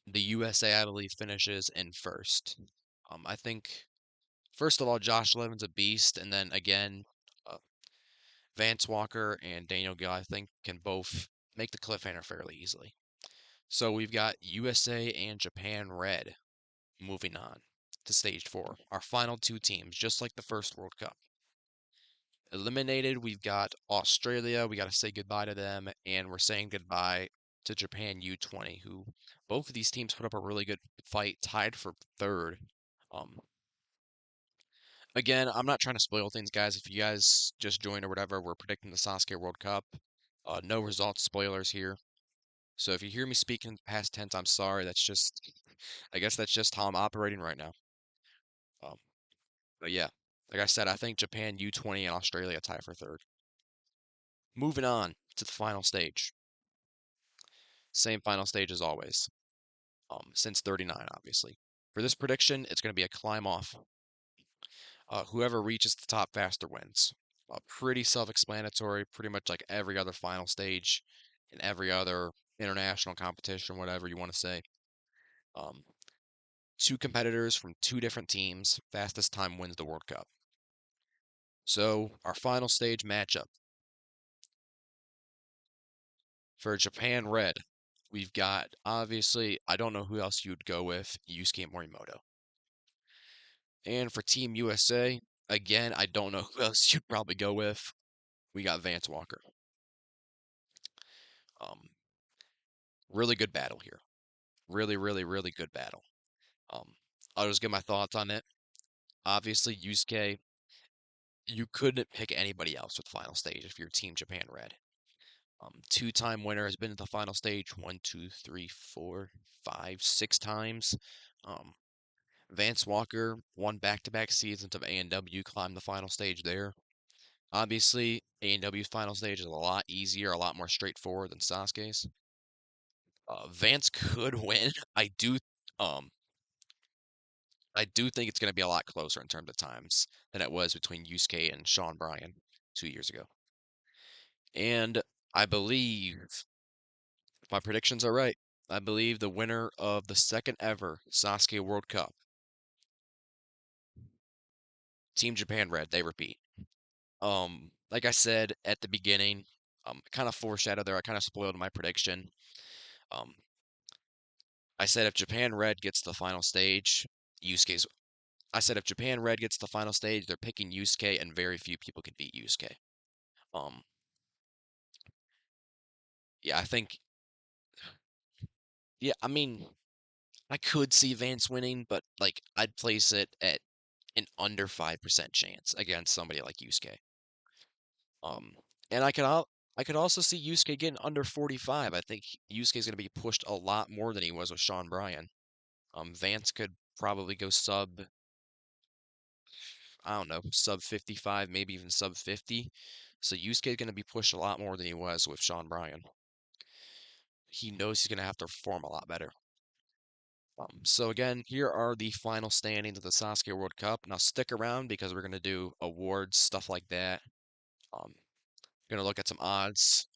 the USA, I believe, finishes in first. I think, first of all, Josh Levin's a beast, and then again, uh, Vance Walker and Daniel Gill, I think, can both make the cliffhanger fairly easily. So we've got USA and Japan red moving on to stage four. Our final two teams, just like the first World Cup. Eliminated, we've got Australia. We got to say goodbye to them, and we're saying goodbye to Japan U20, who both of these teams put up a really good fight, tied for third. Um, Again, I'm not trying to spoil things, guys. If you guys just joined or whatever, we're predicting the Sasuke World Cup. No results spoilers here. So if you hear me speaking in past tense, I'm sorry. I guess that's just how I'm operating right now. Um, but yeah, like I said, I think Japan U20 and Australia tie for third. Moving on to the final stage. Same final stage as always. Since 39, obviously. For this prediction, it's going to be a climb off. Whoever reaches the top faster wins. Pretty self-explanatory, pretty much like every other final stage in every other international competition, whatever you want to say. Um, Two competitors from two different teams, fastest time wins the World Cup. So our final stage matchup for Japan Red, we've got obviously I don't know who else you'd go with, Yusuke Morimoto. And for Team USA, again, I don't know who else you'd probably go with. We got Vance Walker. Um, really good battle here. Really, really, really good battle. Um, I'll just give my thoughts on it. Obviously, Yusuke, you couldn't pick anybody else with final stage if you're Team Japan Red. Two-time winner has been at the final stage one, two, three, four, five, 6 times. Um, Vance Walker won back-to-back seasons of A&W, climbed the final stage there. Obviously, A&W's final stage is a lot easier, a lot more straightforward than Sasuke's. Vance could win. Um, I do think it's going to be a lot closer in terms of times than it was between Yusuke and Sean Bryan 2 years ago. And I believe, if my predictions are right, I believe the winner of the second ever Sasuke World Cup, Team Japan Red, they repeat. Like I said at the beginning, kind of foreshadowed there, I kind of spoiled my prediction. Um, I said if Japan Red gets the final stage, Yusuke's. I said if Japan Red gets the final stage, they're picking Yusuke, and very few people can beat Yusuke. Um, yeah, I think. Yeah, I mean, I could see Vance winning, but like I'd place it at an under 5% chance against somebody like Yusuke. Um, and I could also see Yusuke getting under 45. I think Yusuke's going to be pushed a lot more than he was with Sean Bryan. Vance could probably go sub, I don't know, sub 55, maybe even sub 50. So Yusuke's going to be pushed a lot more than he was with Sean Bryan. He knows he's going to have to perform a lot better. So again, here are the final standings of the Sasuke World Cup. Now stick around because we're going to do awards, stuff like that. Going to look at some odds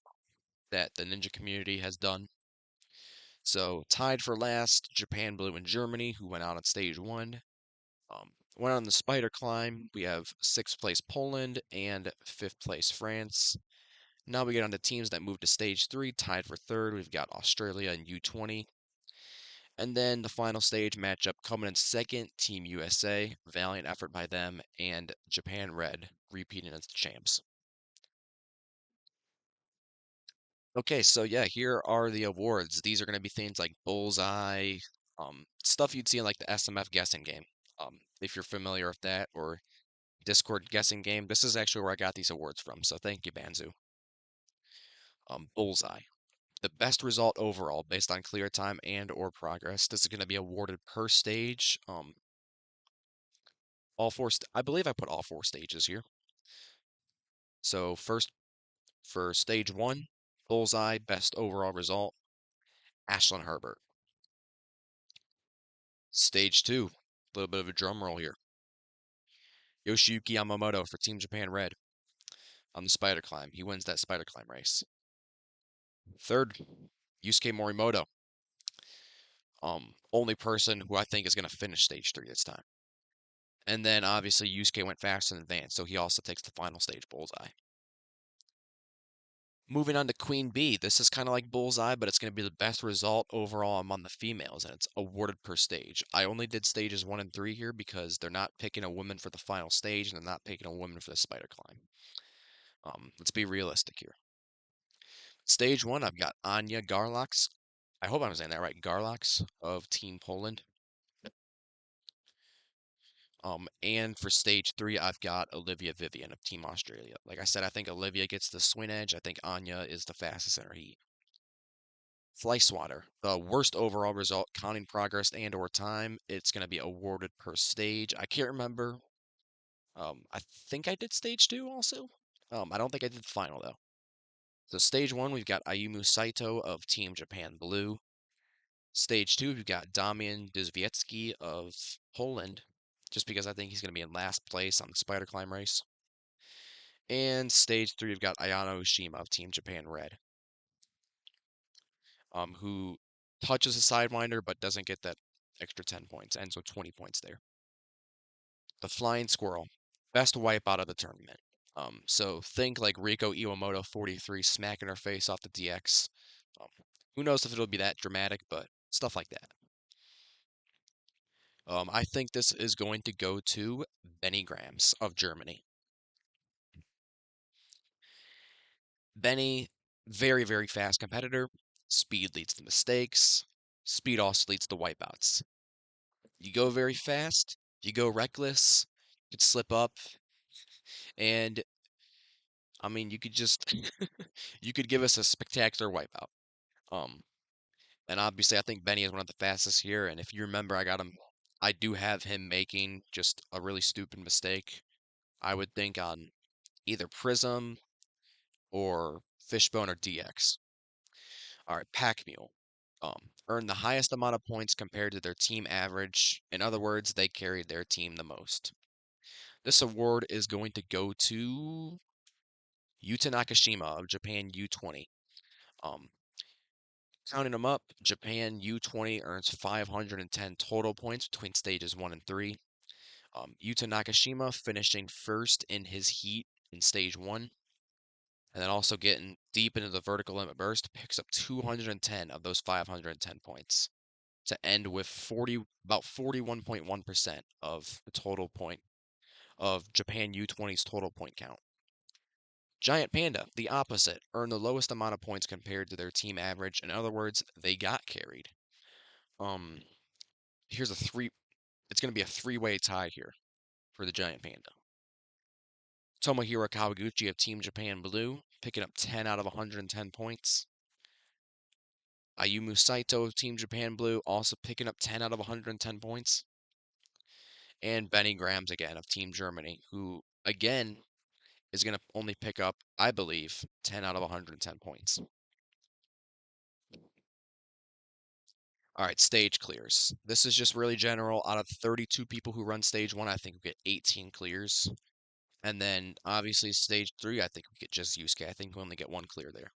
that the ninja community has done. So tied for last, Japan, Blue, and Germany, who went out on stage one. Went on the spider climb. We have sixth place Poland and fifth place France. Now we get on to teams that moved to stage three, tied for third. We've got Australia and U20. And then the final stage matchup coming in second, Team USA, valiant effort by them, and Japan Red, repeating as the champs. Okay, so yeah, here are the awards. These are going to be things like Bullseye, stuff you'd see in like the SMF guessing game. If you're familiar with that, or Discord guessing game, this is actually where I got these awards from, so thank you, Banzu. Bullseye. The best result overall based on clear time and or progress. This is going to be awarded per stage. I believe I put all 4 stages here. So first for stage one, Bullseye, best overall result, Ashlyn Herbert. Stage two, a little bit of a drum roll here. Yoshiyuki Yamamoto for Team Japan Red on the spider climb. He wins that spider climb race. Third, Yusuke Morimoto. Only person who I think is going to finish stage three this time. And then obviously Yusuke went faster than Vance, so he also takes the final stage bullseye. Moving on to Queen Bee. This is kind of like Bullseye, but it's going to be the best result overall among the females, and it's awarded per stage. I only did stages 1 and 3 here because they're not picking a woman for the final stage, and they're not picking a woman for the spider climb. Let's be realistic here. Stage 1, I've got Anya Garlax. I hope I'm saying that right. Garlax of Team Poland. And for stage 3, I've got Olivia Vivian of Team Australia. Like I said, I think Olivia gets the swing edge. I think Anya is the fastest in her heat. Fly Swatter, the worst overall result, counting progress and or time. It's going to be awarded per stage. I can't remember. I think I did stage 2 also. I don't think I did the final though. So stage 1, we've got Ayumu Saito of Team Japan Blue. Stage 2, we've got Damian Dizwiecki of Poland, just because I think he's going to be in last place on the spider climb race. And stage 3, we've got Ayano Ushima of Team Japan Red, who touches a sidewinder but doesn't get that extra 10 points, ends with 20 points there. The Flying Squirrel, best wipeout of the tournament. So think like Riko Iwamoto 43 smacking her face off the DX. Um, who knows if it'll be that dramatic, but stuff like that. I think this is going to go to Benny Grams of Germany. Benny, very, very fast competitor. Speed leads to mistakes. Speed also leads to wipeouts. You go very fast, you go reckless, you could slip up, and I mean, you could just you could give us a spectacular wipeout. Um, and obviously, I think Benny is one of the fastest here. And if you remember, I do have him making just a really stupid mistake. I would think on either Prism or Fishbone or DX. All right, Pack Mule. Earned the highest amount of points compared to their team average. In other words, they carried their team the most. This award is going to go to Yuta Nakashima of Japan U20. Um, Counting them up, Japan U20 earns 510 total points between stages 1 and 3. Yuta Nakashima finishing first in his heat in stage 1. And then also getting deep into the vertical limit burst, picks up 210 of those 510 points to end with about 41.1% of the total point of Japan U20's total point count. Giant Panda, the opposite, earned the lowest amount of points compared to their team average. In other words, they got carried. Um, here's a three. It's going to be a three-way tie here for the Giant Panda. Tomohiro Kawaguchi of Team Japan Blue, picking up 10 out of 110 points. Ayumu Saito of Team Japan Blue, also picking up 10 out of 110 points. And Benny Grams again of Team Germany, who again is going to only pick up, I believe, 10 out of 110 points. All right, stage clears. This is just really general. Out of 32 people who run stage 1, I think we get 18 clears. And then obviously stage 3, I think we get just Yusuke. I think we only get 1 clear there.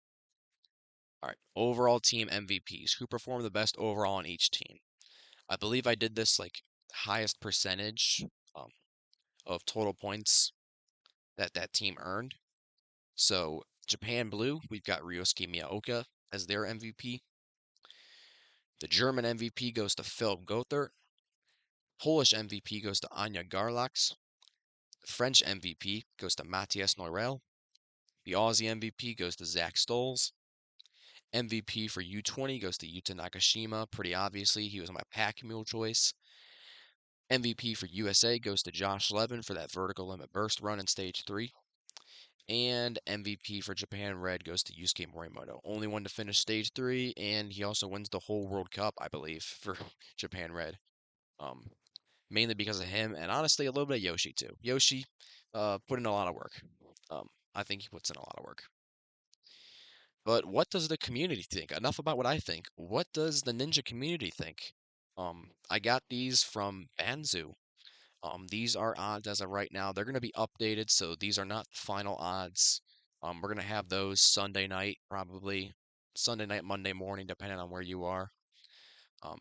All right, overall team MVPs. Who performed the best overall on each team? I believe I did this like highest percentage um, of total points that team earned. So Japan Blue, we've got Ryosuke Miyaoka as their MVP. The German MVP goes to Philip Gothert. Polish MVP goes to Anya Garlax. The French MVP goes to Matthias Neurel. The Aussie MVP goes to Zach Stolz. MVP for U20 goes to Yuta Nakashima. Pretty obviously, he was my pack mule choice. MVP for USA goes to Josh Levin for that vertical limit burst run in stage 3. And MVP for Japan Red goes to Yusuke Morimoto. Only one to finish stage 3, and he also wins the whole World Cup, I believe, for Japan Red. Um, Mainly because of him, and honestly, a little bit of Yoshi too. Yoshi put in a lot of work. I think he puts in a lot of work. But what does the community think? Enough about what I think. What does the ninja community think? I got these from Banzu. These are odds as of right now. They're going to be updated, so these are not final odds. We're going to have those Sunday night, probably Sunday night, Monday morning, depending on where you are.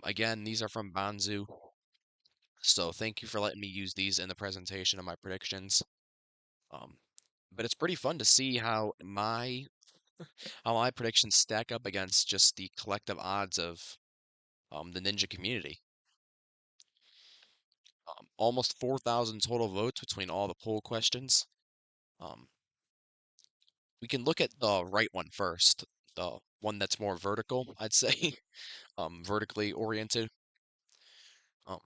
Again, these are from Banzu, so thank you for letting me use these in the presentation of my predictions. Um, but it's pretty fun to see how my how my predictions stack up against just the collective odds of the ninja community. Almost 4,000 total votes between all the poll questions. Um, we can look at the right one first, the one that's more vertical, I'd say, vertically oriented. Um,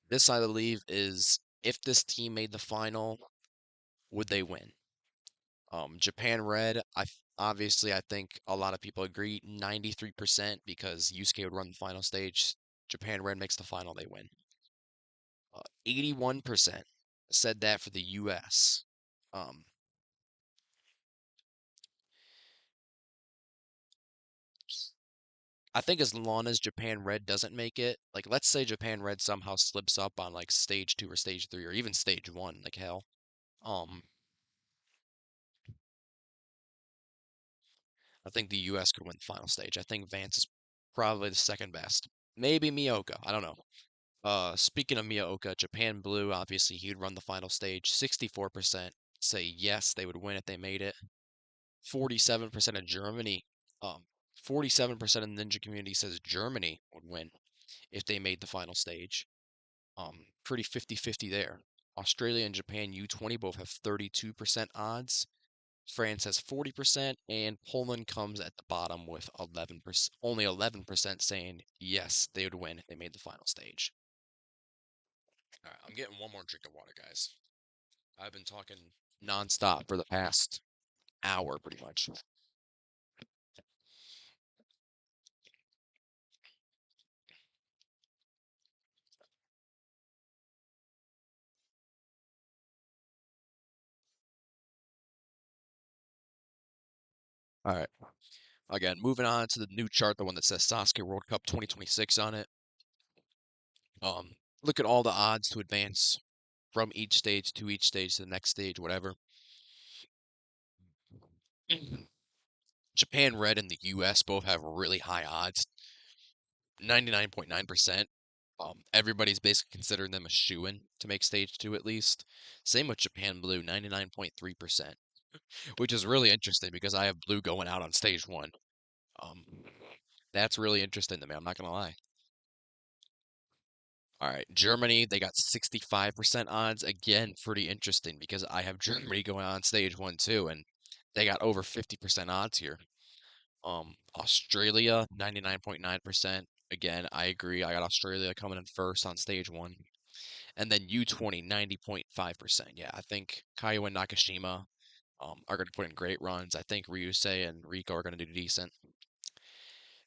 this, I believe, is if this team made the final, would they win? Japan Red, obviously I think a lot of people agree 93% because Yusuke would run the final stage. Japan Red makes the final, they win. 81% said that for the US. Um, I think as long as Japan Red doesn't make it, like let's say Japan Red somehow slips up on like stage 2 or stage 3 or even stage 1, like hell. Um, I think the US could win the final stage. I think Vance is probably the second best. Maybe Miyoka. I don't know. Speaking of Miyaoka, Japan Blue, obviously he would run the final stage. 64% say yes, they would win if they made it. 47% of Germany, 47% of the ninja community says Germany would win if they made the final stage. Pretty 50-50 there. Australia and Japan U20 both have 32% odds. France has 40%, and Poland comes at the bottom with 11%, only 11% saying yes, they would win if they made the final stage. All right, I'm getting one more drink of water, guys. I've been talking nonstop for the past hour, pretty much. All right. Again, moving on to the new chart, the one that says Sasuke World Cup 2026 on it. Look at all the odds to advance from each stage to each stage to the next stage, whatever. Japan Red and the US both have really high odds, 99.9%. Everybody's basically considering them a shoo-in to make stage 2 at least. Same with Japan Blue, 99.3%, which is really interesting because I have Blue going out on stage 1. Um, that's really interesting to me, I'm not gonna lie. All right, Germany, they got 65% odds. Again, pretty interesting because I have Germany going on stage 1 too, and they got over 50% odds here. Australia, 99.9%. Again, I agree. I got Australia coming in first on stage 1. And then U20, 90.5%. Yeah, I think Kaiyo and Nakashima are going to put in great runs. I think Ryusei and Rico are going to do decent.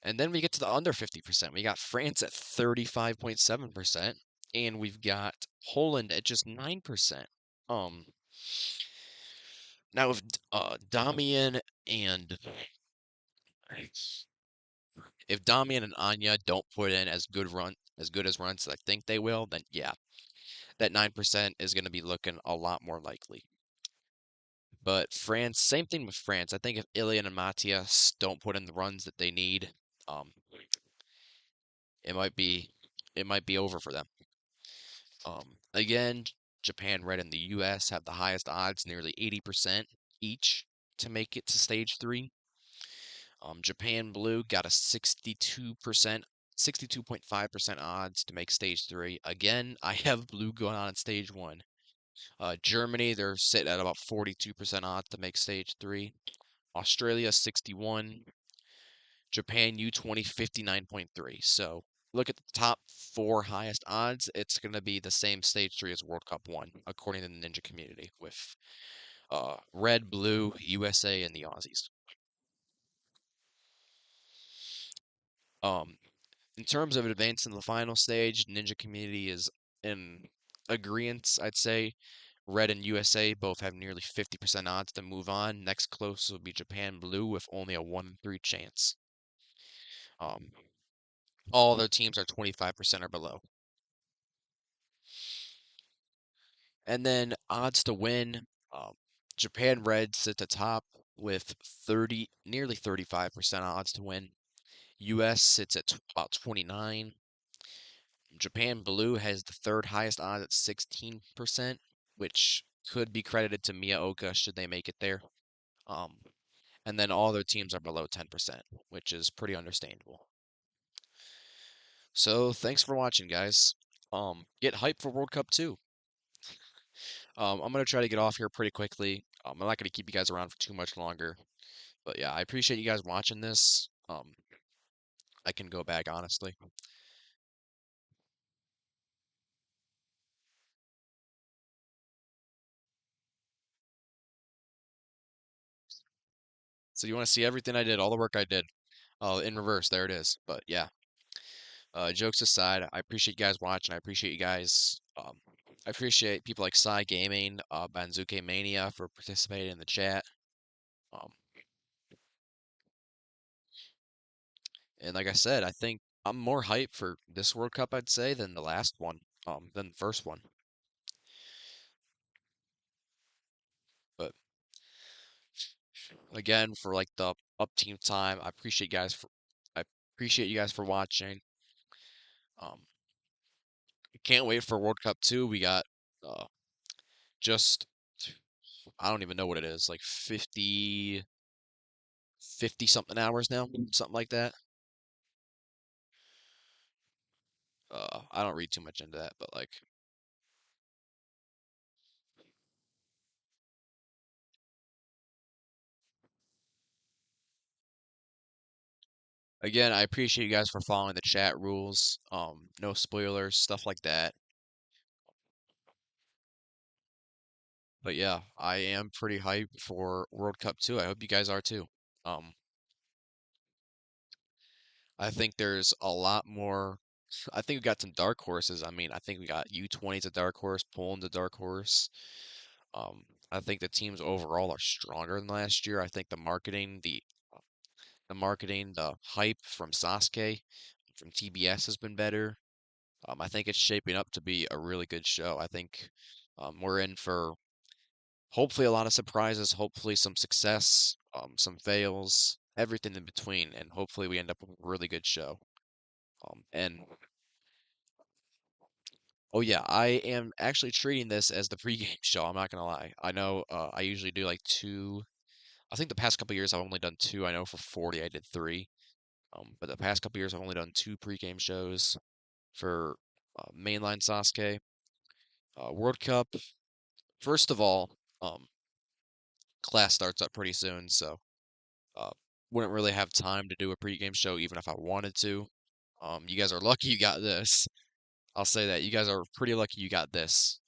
And then we get to the under 50%. We got France at 35.7%, and we've got Poland at just 9%. Um, now and if Damian and Anya don't put in as good as runs as I think they will, then yeah, that 9% is going to be looking a lot more likely. But France, same thing with France. I think if Ilian and Matias don't put in the runs that they need, um, it might be over for them. Again, Japan Red and the US have the highest odds, nearly 80% each to make it to stage 3. Japan Blue got a 62.5% odds to make stage 3. Again, I have Blue going on in stage 1. Germany, they're sitting at about 42% odds to make stage 3. Australia, 61. Japan U20, 59.3. So look at the top 4 highest odds. It's going to be the same stage 3 as World Cup 1, according to the Ninja community, with Red, Blue, USA, and the Aussies. Um, in terms of advancing to the final stage, Ninja community is in agreement, I'd say. Red and USA both have nearly 50% odds to move on. Next closest will be Japan Blue with only a 1 in 3 chance. Um, all their teams are 25% or below. And then odds to win, Japan Red sits atop with nearly 35% odds to win. US sits at about 29. Japan Blue has the third highest odds at 16%, which could be credited to Miyaoka should they make it there. Um, and then all other teams are below 10%, which is pretty understandable. So thanks for watching, guys. Get hyped for World Cup 2. I'm gonna try to get off here pretty quickly. I'm not gonna keep you guys around for too much longer. But yeah, I appreciate you guys watching this. I can go back honestly. So you want to see everything I did, all the work I did, in reverse. There it is. But yeah, jokes aside, I appreciate you guys watching. I appreciate you guys. I appreciate people like Psy Gaming, Banzuke Mania for participating in the chat. Um, and like I said, I think I'm more hyped for this World Cup, I'd say, than the last one, than the first one. But again, for like the up team time, I appreciate you guys for watching. Um, can't wait for World Cup 2. We got uh just I don't even know what it is, like 50 something hours now, something like that. I don't read too much into that, but like again, I appreciate you guys for following the chat rules. No spoilers, stuff like that. But yeah, I am pretty hyped for World Cup 2. I hope you guys are too. Um, I think there's a lot more. I think we got some dark horses. I mean, I think we got U20's a dark horse, Poland's a dark horse. I think the teams overall are stronger than last year. I think the hype from SASUKE, from TBS has been better. I think it's shaping up to be a really good show. I think we're in for hopefully a lot of surprises, hopefully some success, some fails, everything in between, and hopefully we end up with a really good show. And oh yeah, I am actually treating this as the pregame show. I'm not gonna lie. I know I usually do like two. I think the past couple years I've only done two. I know for 40 I did three. But the past couple years I've only done two pregame shows for mainline Sasuke. World Cup. First of all, um, class starts up pretty soon, so uh, wouldn't really have time to do a pregame show even if I wanted to. You guys are lucky you got this. I'll say that you guys are pretty lucky you got this.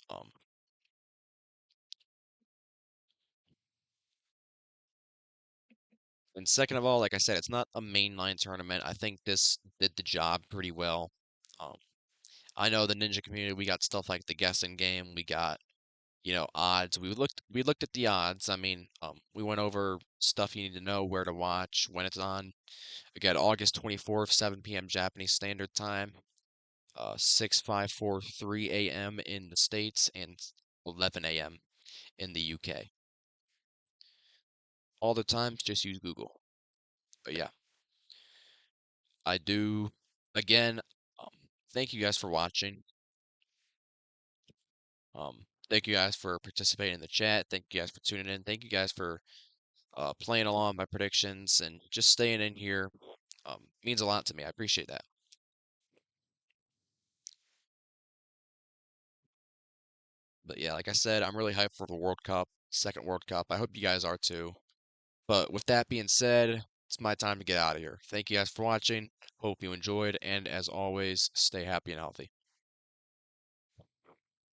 And second of all, like I said, it's not a mainline tournament. I think this did the job pretty well. Um, I know the ninja community, we got stuff like the guessing game, we got, odds. We looked at the odds. I mean, we went over stuff you need to know, where to watch, when it's on. We got August 24th, 7 p.m. Japanese Standard Time, 6:543 a.m. in the States, and 11 a.m. in the UK. All the times, just use Google. But yeah, I do. Again, thank you guys for watching. Thank you guys for participating in the chat. Thank you guys for tuning in. Thank you guys for playing along my predictions and just staying in here. Means a lot to me. I appreciate that. But yeah, like I said, I'm really hyped for the World Cup, second World Cup. I hope you guys are too. But with that being said, it's my time to get out of here. Thank you guys for watching. Hope you enjoyed, and as always, stay happy and healthy.